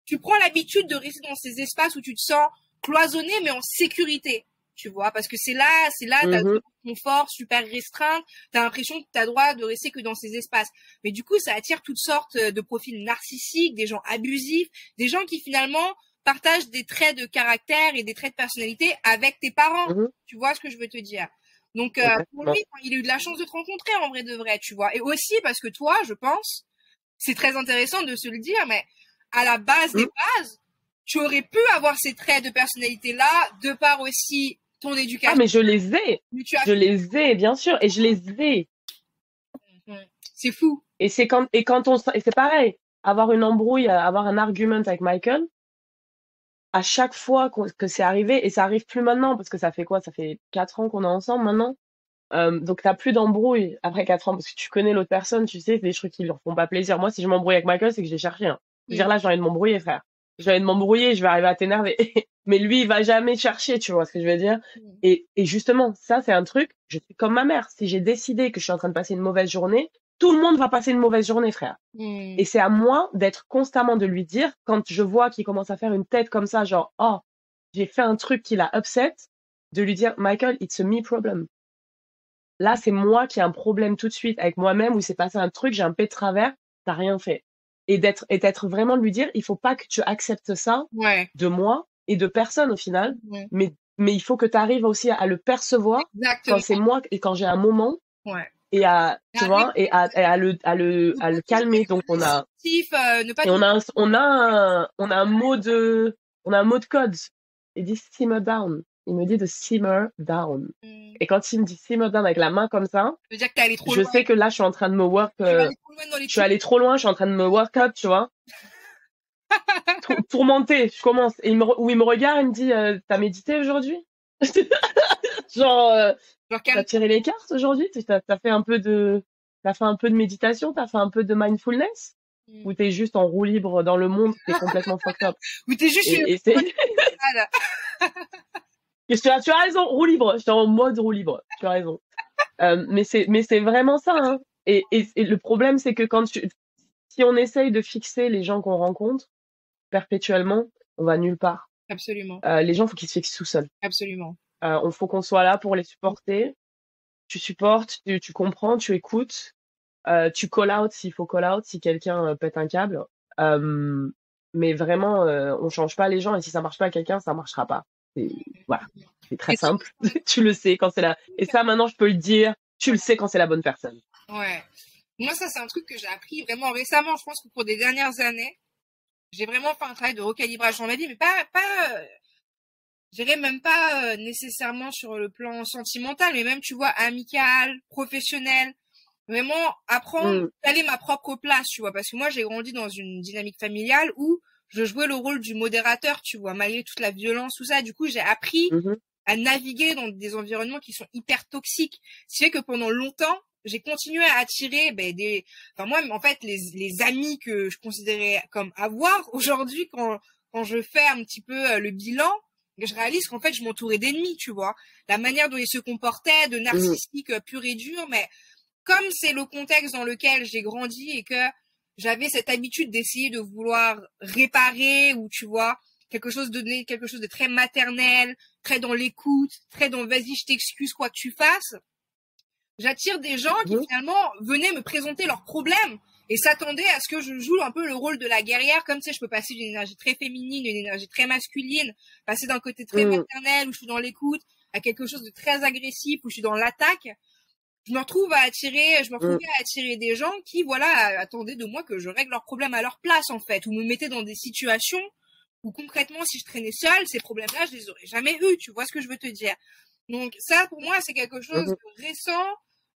S1: tu prends l'habitude de rester dans ces espaces où tu te sens cloisonné mais en sécurité. Tu vois, parce que c'est là, t'as un confort super restreint, t'as l'impression que t'as droit de rester que dans ces espaces. Mais du coup, ça attire toutes sortes de profils narcissiques, des gens abusifs, des gens qui finalement partagent des traits de caractère et des traits de personnalité avec tes parents. Tu vois ce que je veux te dire? Donc, pour lui, il a eu de la chance de te rencontrer en vrai de vrai, tu vois. Et aussi parce que toi, je pense, c'est très intéressant de se le dire, mais à la base des bases, tu aurais pu avoir ces traits de personnalité-là, de par aussi ton éducation.
S2: Ah, mais je les ai. Je les ai, bien sûr. Et je les ai.
S1: C'est fou.
S2: Et c'est pareil. Avoir une embrouille, avoir un argument avec Michael, à chaque fois que c'est arrivé, et ça arrive plus maintenant, parce que ça fait quoi? Ça fait 4 ans qu'on est ensemble maintenant. Donc t'as plus d'embrouille après 4 ans, parce que tu connais l'autre personne, tu sais, c'est des trucs qui leur font pas plaisir. Moi, si je m'embrouille avec Michael, c'est que j'ai cherché, hein. Je veux dire, là, j'ai envie de m'embrouiller, frère. J'ai envie de m'embrouiller, je vais arriver à t'énerver. Mais lui, il va jamais chercher, tu vois ce que je veux dire? Et justement, ça, c'est un truc, je suis comme ma mère. Si j'ai décidé que je suis en train de passer une mauvaise journée, tout le monde va passer une mauvaise journée, frère. Et c'est à moi d'être constamment de lui dire, quand je vois qu'il commence à faire une tête comme ça, genre, oh, j'ai fait un truc qui l'a upset, de lui dire, Michael, it's a me problem. Là, c'est moi qui ai un problème tout de suite avec moi-même, où c'est passé un truc, j'ai un pet de travers, t'as rien fait. Et d'être vraiment de lui dire, il faut pas que tu acceptes ça de moi et de personne au final, mais il faut que tu arrives aussi à le percevoir quand c'est moi et quand j'ai un moment, et tu vois, et à le calmer. Donc on a un mot de code. Il dit simmer down. Il me dit de simmer down. Et quand il me dit simmer down avec la main comme ça, je sais que là, je suis en train de me work, je suis allée trop loin, je suis en train de me work up, tu vois. Tourmentée, je commence. Et il me regarde, il me dit, t'as médité aujourd'hui? Genre, t'as tiré les cartes aujourd'hui? T'as fait un peu de méditation? T'as fait un peu de mindfulness? Ou t'es juste en roue libre dans le monde, t'es complètement fucked up?
S1: Ou t'es juste
S2: tu as raison, roue libre. J'étais en mode roue libre. Tu as raison. Mais c'est vraiment ça, hein. Et le problème, c'est que si on essaye de fixer les gens qu'on rencontre perpétuellement, on va nulle part.
S1: Absolument.
S2: Les gens, faut qu'ils se fixent tout seuls.
S1: Absolument.
S2: Faut qu'on soit là pour les supporter. Tu supportes, tu comprends, tu écoutes. Tu call out s'il faut call out, si quelqu'un pète un câble. Mais vraiment, on change pas les gens, et si ça marche pas à quelqu'un, ça marchera pas. Voilà. C'est très simple. Tu le sais quand c'est là. Et ça, maintenant, je peux le dire. Tu le sais quand c'est la bonne personne.
S1: Ouais. Moi, ça, c'est un truc que j'ai appris vraiment récemment. Je pense que pour des dernières années, j'ai vraiment fait un travail de recalibrage dans ma vie, mais je dirais même pas nécessairement sur le plan sentimental, mais même, tu vois, amical, professionnel. Vraiment apprendre à aller ma propre place, tu vois, parce que moi, j'ai grandi dans une dynamique familiale où je jouais le rôle du modérateur, tu vois, malgré toute la violence, tout ça. Du coup, j'ai appris à naviguer dans des environnements qui sont hyper toxiques. Ce qui fait que pendant longtemps, j'ai continué à attirer moi, en fait, les amis que je considérais comme avoir aujourd'hui, quand je fais un petit peu le bilan, je réalise qu'en fait, je m'entourais d'ennemis, tu vois. La manière dont ils se comportaient, de narcissiques pur et dur, mais comme c'est le contexte dans lequel j'ai grandi et que j'avais cette habitude d'essayer de vouloir réparer ou, tu vois, quelque chose de très maternel, très dans l'écoute, très dans vas-y, je t'excuse quoi que tu fasses. J'attire des gens qui finalement venaient me présenter leurs problèmes et s'attendaient à ce que je joue un peu le rôle de la guerrière, comme tu sais, je peux passer d'une énergie très féminine, une énergie très masculine, passer d'un côté très maternel où je suis dans l'écoute à quelque chose de très agressif où je suis dans l'attaque. Je me retrouvais à attirer des gens qui, voilà, attendaient de moi que je règle leurs problèmes à leur place, en fait, ou me mettaient dans des situations où concrètement, si je traînais seule, ces problèmes-là, je les aurais jamais eus, tu vois ce que je veux te dire. Donc ça, pour moi, c'est quelque chose de récent,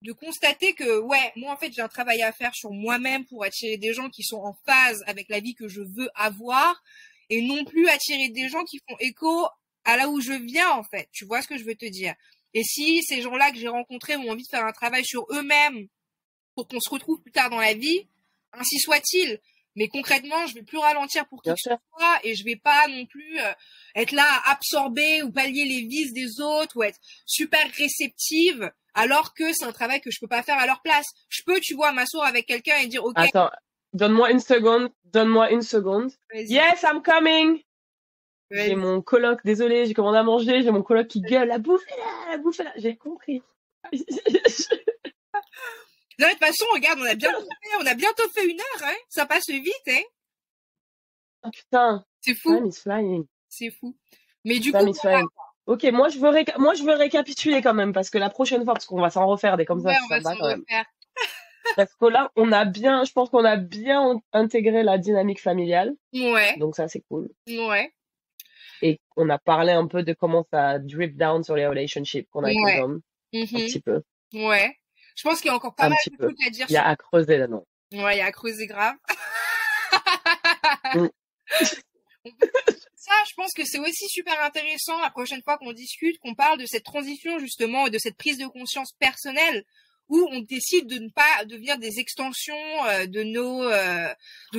S1: de constater que, ouais, moi, en fait, j'ai un travail à faire sur moi-même pour attirer des gens qui sont en phase avec la vie que je veux avoir, et non plus attirer des gens qui font écho à là où je viens, en fait. Tu vois ce que je veux te dire. Et si ces gens-là que j'ai rencontrés ont envie de faire un travail sur eux-mêmes pour qu'on se retrouve plus tard dans la vie, ainsi soit-il. Mais concrètement, je vais plus ralentir pour qui que ce soit et je vais pas non plus être là à absorber ou pallier les vices des autres ou être super réceptive alors que c'est un travail que je peux pas faire à leur place. Je peux, tu vois, m'asseoir avec quelqu'un et dire OK.
S2: Attends, donne-moi une seconde.
S1: Vas-y.
S2: Yes, I'm coming.
S1: Vas-y.
S2: J'ai mon coloc, désolé, j'ai commandé à manger, j'ai mon coloc qui gueule, la bouffe est là, j'ai compris.
S1: Non, de toute façon, regarde, on a bientôt fait 1 heure, hein. Ça passe vite, hein.
S2: Oh putain.
S1: C'est fou.
S2: Time is flying.
S1: C'est fou. Mais du
S2: Time
S1: coup,
S2: is flying. Ok, moi je veux récapituler quand même parce que la prochaine fois, parce qu'on va s'en refaire des comme ça,
S1: ouais,
S2: si
S1: on
S2: ça
S1: va
S2: va
S1: s'en
S2: quand même.
S1: refaire.
S2: Parce que là, je pense qu'on a bien intégré la dynamique familiale.
S1: Ouais.
S2: Donc ça, c'est cool.
S1: Ouais.
S2: Et on a parlé un peu de comment ça drip down sur les relationships qu'on a avec les hommes. Un petit peu.
S1: Ouais. Je pense qu'il y a encore pas mal de trucs à dire.
S2: Il y a à creuser là-dedans.
S1: Ouais, il y a à creuser grave. Ça, je pense que c'est aussi super intéressant la prochaine fois qu'on discute, qu'on parle de cette transition justement et de cette prise de conscience personnelle où on décide de ne pas devenir des extensions de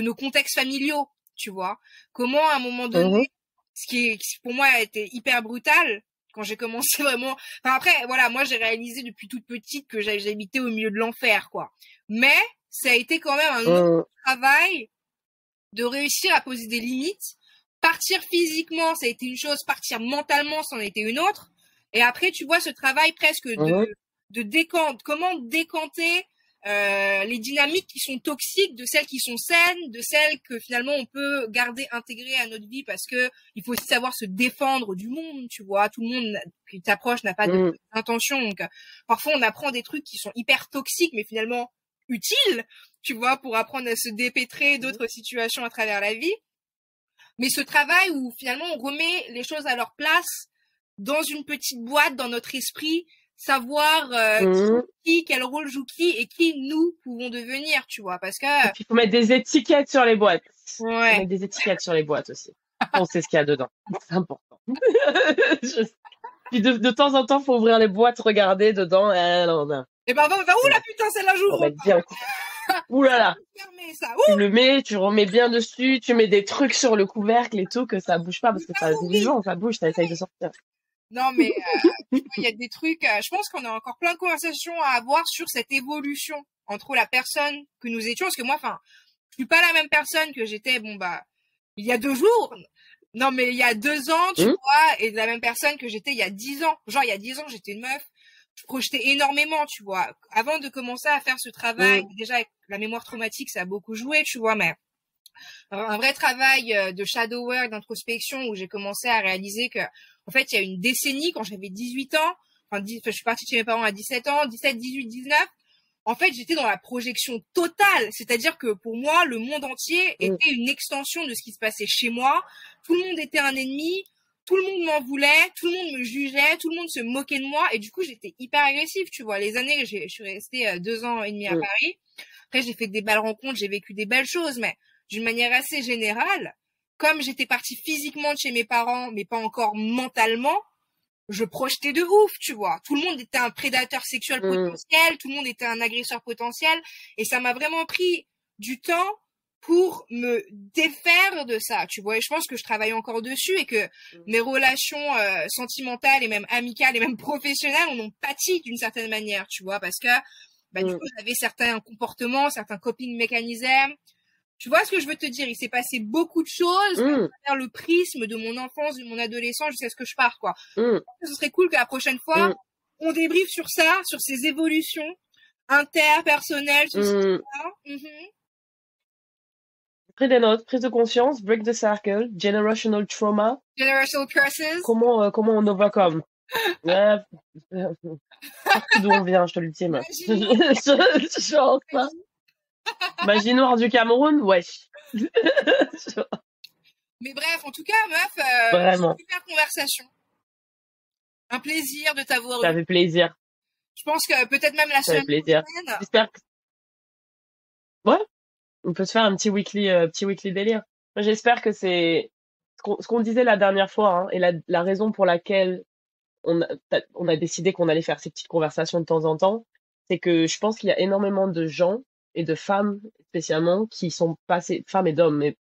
S1: nos contextes familiaux, tu vois. Comment à un moment donné, ce qui pour moi a été hyper brutal quand j'ai commencé vraiment. Enfin après, voilà, moi j'ai réalisé depuis toute petite que j'habitais au milieu de l'enfer, quoi. Mais ça a été quand même un long travail de réussir à poser des limites. Partir physiquement, ça a été une chose, partir mentalement, c'en a été une autre. Et après, tu vois, ce travail presque comment décanter les dynamiques qui sont toxiques de celles qui sont saines, de celles que finalement on peut garder intégrées à notre vie parce que il faut aussi savoir se défendre du monde, tu vois. Tout le monde qui t'approche n'a pas d'intention. Donc, parfois, on apprend des trucs qui sont hyper toxiques, mais finalement utiles, tu vois, pour apprendre à se dépêtrer d'autres situations à travers la vie. Mais ce travail où finalement on remet les choses à leur place dans une petite boîte dans notre esprit, savoir quel rôle joue qui et qui nous pouvons devenir, tu vois, parce que
S2: il faut mettre des étiquettes sur les boîtes.
S1: Ouais.
S2: Il faut mettre des étiquettes sur les boîtes aussi. On sait ce qu'il y a dedans. C'est important. Puis de temps en temps, faut ouvrir les boîtes, regarder dedans.
S1: Et ben oula putain, celle-là j'ouvre.
S2: Ouh là là. Tu le mets, tu remets bien dessus, tu mets des trucs sur le couvercle et tout, que ça bouge pas parce que c'est vivant, ça bouge, ça essaye de sortir.
S1: Non mais il y a des trucs. Je pense qu'on a encore plein de conversations à avoir sur cette évolution entre la personne que nous étions, parce que moi, enfin, je suis pas la même personne que j'étais. Il y a 2 jours. Non mais il y a 2 ans, tu vois, et de la même personne que j'étais il y a 10 ans. Genre il y a 10 ans, j'étais une meuf. Je projetais énormément, tu vois. Avant de commencer à faire ce travail, déjà avec la mémoire traumatique, ça a beaucoup joué, tu vois, mais un vrai travail de shadow work, d'introspection, où j'ai commencé à réaliser que, en fait, il y a une décennie, quand j'avais 18 ans, je suis partie de chez mes parents à 17 ans, 17, 18, 19, en fait, j'étais dans la projection totale. C'est-à-dire que pour moi, le monde entier était une extension de ce qui se passait chez moi. Tout le monde était un ennemi. Tout le monde m'en voulait, tout le monde me jugeait, tout le monde se moquait de moi et du coup j'étais hyper agressive, tu vois. Les années, je suis restée 2 ans et demi à Paris. Après j'ai fait des belles rencontres, j'ai vécu des belles choses, mais d'une manière assez générale, comme j'étais partie physiquement de chez mes parents, mais pas encore mentalement, je projetais de ouf, tu vois. Tout le monde était un prédateur sexuel potentiel, tout le monde était un agresseur potentiel et ça m'a vraiment pris du temps pour me défaire de ça, tu vois. Et je pense que je travaille encore dessus et que mes relations sentimentales et même amicales et même professionnelles en ont pâti d'une certaine manière, tu vois, parce que du coup j'avais certains comportements, certains coping mécanismes Tu vois ce que je veux te dire? Il s'est passé beaucoup de choses à
S2: Mm,
S1: travers le prisme de mon enfance, de mon adolescence jusqu'à ce que je parte, quoi.
S2: mm,
S1: Ce serait cool que la prochaine fois,
S2: mm,
S1: on débriefe sur ça, sur ces évolutions interpersonnelles, ceci,
S2: mm.
S1: cela. Mhm.
S2: Pris des notes, prise de conscience, break the circle, generational trauma.
S1: Generational curses.
S2: Comment on overcome? Ouais, partout d'où on vient, je te le dis, meuf.
S1: Magie noire.
S2: Genre ça. Magie noire du Cameroun, wesh.
S1: Mais bref, en tout cas, meuf,
S2: Vraiment,
S1: super conversation. Un plaisir de t'avoir
S2: ça
S1: eu.
S2: fait plaisir,
S1: Je pense que peut-être même la
S2: ça fait
S1: semaine
S2: plaisir.
S1: prochaine.
S2: J'espère que, ouais, on peut se faire un petit weekly délire. Moi, j'espère que c'est ce qu'on disait la dernière fois, hein, et la raison pour laquelle on a décidé qu'on allait faire ces petites conversations de temps en temps, c'est que je pense qu'il y a énormément de gens et de femmes spécialement qui sont passées, femmes et d'hommes, mais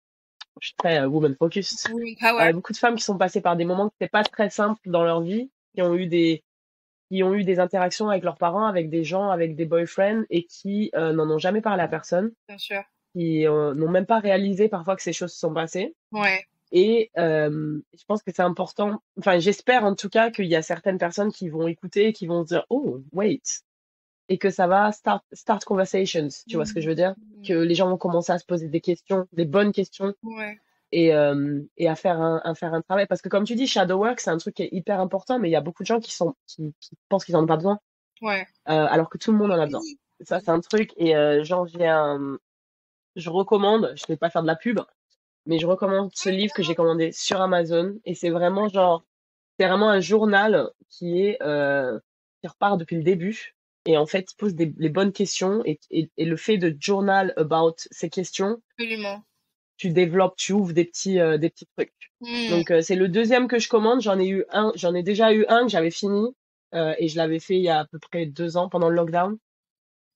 S2: je suis très woman focused.
S1: Woman power.
S2: Beaucoup de femmes qui sont passées par des moments qui n'étaient pas très simples dans leur vie, qui ont eu des interactions avec leurs parents, avec des gens, avec des boyfriends et qui n'en ont jamais parlé à personne,
S1: Bien sûr.
S2: qui n'ont même pas réalisé parfois que ces choses se sont passées.
S1: Ouais.
S2: Et je pense que c'est important. Enfin, j'espère en tout cas qu'il y a certaines personnes qui vont écouter, qui vont se dire oh wait, et que ça va start conversations. Tu vois ce que je veux dire? Que les gens vont commencer à se poser des questions, des bonnes questions,
S1: Ouais.
S2: et à faire un travail. Parce que comme tu dis, shadow work, c'est un truc qui est hyper important, mais il y a beaucoup de gens qui pensent qu'ils en ont pas besoin,
S1: Ouais.
S2: alors que tout le monde en a besoin.
S1: Oui.
S2: Ça, c'est un truc. Et genre, je recommande. Je vais pas faire de la pub, mais je recommande ce livre que j'ai commandé sur Amazon. Et c'est vraiment genre, c'est vraiment un journal qui repart depuis le début. Et en fait, il pose les bonnes questions. Et le fait de journal about ces questions,
S1: Absolument.
S2: tu développes, tu ouvres des petits trucs.
S1: Mm.
S2: Donc, c'est le deuxième que je commande. J'en ai déjà eu un que j'avais fini. Et je l'avais fait il y a à peu près 2 ans pendant le lockdown.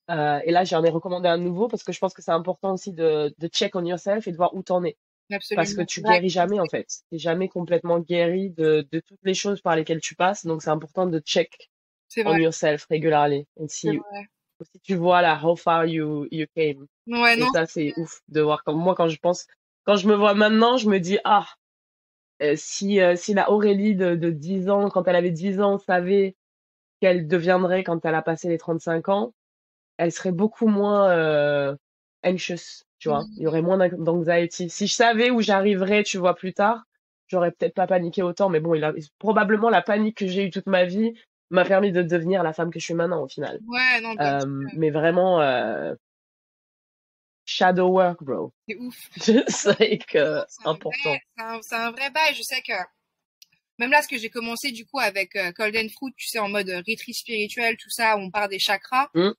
S2: Et là, j'en ai recommandé un nouveau parce que je pense que c'est important aussi de check on yourself et de voir où t'en es. Parce que
S1: Absolument.
S2: tu
S1: Ouais.
S2: guéris jamais, en fait. T'es jamais complètement guéri de toutes les choses par lesquelles tu passes. Donc, c'est important de check
S1: C'est
S2: on
S1: vrai.
S2: yourself regularly. Et
S1: C'est
S2: si,
S1: vrai.
S2: si tu vois là, how far you came.
S1: Ouais,
S2: Et
S1: non.
S2: ça, c'est ouf de voir. Comme moi, quand je me vois maintenant, je me dis, ah, si la Aurélie de 10 ans, quand elle avait 10 ans, savait qu'elle deviendrait quand elle a passé les 35 ans, elle serait beaucoup moins anxious, tu vois. Il y aurait moins d'anxiety. Si je savais où j'arriverais, tu vois, plus tard, j'aurais peut-être pas paniqué autant. Mais bon, probablement la panique que j'ai eue toute ma vie m'a permis de devenir la femme que je suis maintenant, au final.
S1: Ouais, non, bien sûr.
S2: Mais vraiment, shadow work, bro.
S1: C'est ouf.
S2: C'est like,
S1: C'est un
S2: important.
S1: vrai, c'est un vrai bail. Je sais que même là, ce que j'ai commencé du coup avec Cold and Fruit, tu sais, en mode retreat spirituel, tout ça, où on part des chakras.
S2: Mm.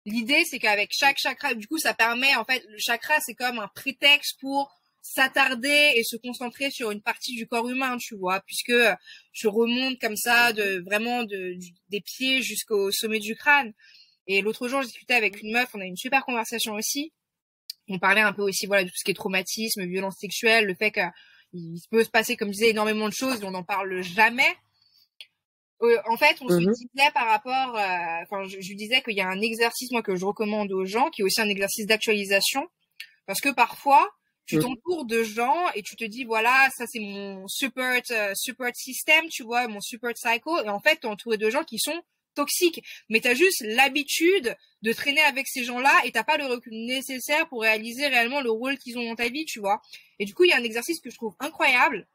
S1: L'idée, c'est qu'avec chaque chakra, du coup, ça permet, en fait, le chakra, c'est comme un prétexte pour s'attarder et se concentrer sur une partie du corps humain, tu vois, puisque je remonte comme ça, des pieds jusqu'au sommet du crâne. Et l'autre jour, je discutais avec une meuf, on a eu une super conversation aussi. On parlait un peu aussi, voilà, de tout ce qui est traumatisme, violence sexuelle, le fait qu'il peut se passer, comme je disais, énormément de choses, et on n'en parle jamais. En fait, on se
S2: Mhm.
S1: disait par rapport, enfin, je lui disais qu'il y a un exercice, moi, que je recommande aux gens, qui est aussi un exercice d'actualisation, parce que parfois, tu
S2: Mhm.
S1: t'entoures de gens et tu te dis, voilà, ça c'est mon support system, tu vois, mon support cycle, et en fait, t'es entouré de gens qui sont toxiques, mais t'as juste l'habitude de traîner avec ces gens-là et t'as pas le recul nécessaire pour réaliser réellement le rôle qu'ils ont dans ta vie, tu vois. Et du coup, il y a un exercice que je trouve incroyable,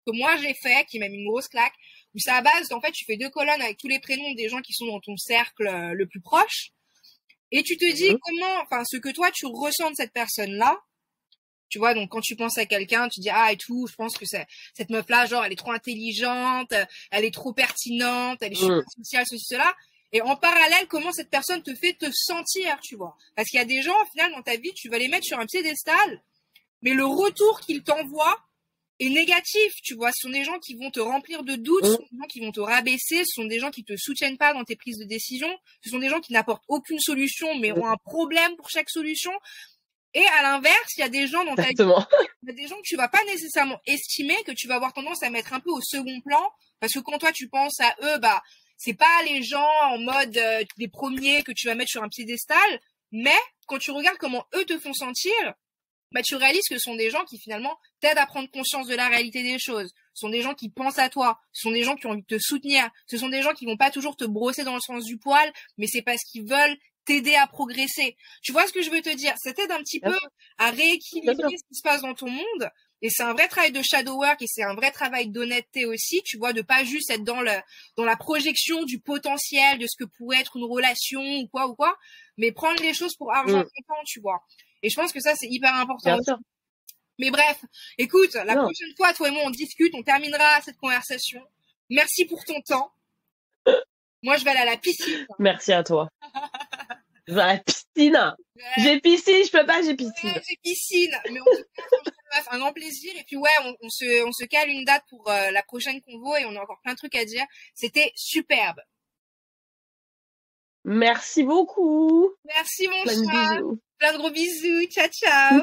S1: que moi j'ai fait, qui m'a mis une grosse claque, où c'est à base, en fait, tu fais 2 colonnes avec tous les prénoms des gens qui sont dans ton cercle le plus proche, et tu te dis
S2: Mhm.
S1: comment, enfin, ce que toi tu ressens de cette personne-là, tu vois, donc quand tu penses à quelqu'un, tu dis ah et tout, je pense que cette meuf-là, genre, elle est trop intelligente, elle est trop pertinente, elle est super
S2: Mhm.
S1: sociale, ceci, cela. Et en parallèle, comment cette personne te fait te sentir, tu vois. Parce qu'il y a des gens, au final, dans ta vie, tu vas les mettre sur un piédestal, mais le retour qu'ils t'envoient est négatif, tu vois. Ce sont des gens qui vont te remplir de doutes, ce
S2: Mhm.
S1: sont des gens qui vont te rabaisser, ce sont des gens qui te soutiennent pas dans tes prises de décision, ce sont des gens qui n'apportent aucune solution, mais ont un problème pour chaque solution. Et à l'inverse, il y a des gens dans ta vie,
S2: Exactement.
S1: il y a des gens que tu vas pas nécessairement estimer, que tu vas avoir tendance à mettre un peu au second plan, parce que quand toi tu penses à eux, bah c'est pas les gens en mode les premiers que tu vas mettre sur un piédestal, mais quand tu regardes comment eux te font sentir, bah, tu réalises que ce sont des gens qui finalement t'aident à prendre conscience de la réalité des choses. Ce sont des gens qui pensent à toi. Ce sont des gens qui ont envie de te soutenir. Ce sont des gens qui vont pas toujours te brosser dans le sens du poil, mais c'est parce qu'ils veulent t'aider à progresser. Tu vois ce que je veux te dire? Ça t'aide un petit peu à rééquilibrer ce qui se passe dans ton monde. Et c'est un vrai travail de shadow work et c'est un vrai travail d'honnêteté aussi, tu vois, de pas juste être dans la projection du potentiel de ce que pourrait être une relation ou quoi, mais prendre les choses pour argent comptant, tu vois. Et je pense que ça, c'est hyper important aussi. Mais bref, écoute, la prochaine fois, toi et moi, on discute, on terminera cette conversation. Merci pour ton temps. Moi, je vais aller à la piscine.
S2: Merci à toi. Je vais à la piscine. Ouais. J'ai piscine, je peux pas, j'ai piscine.
S1: Ouais, j'ai piscine. Mais en tout cas, un grand plaisir. Et puis ouais, on se cale une date pour la prochaine convo et on a encore plein de trucs à dire. C'était superbe.
S2: Merci beaucoup.
S1: Merci mon
S2: chat.
S1: Plein de gros bisous. Ciao, ciao.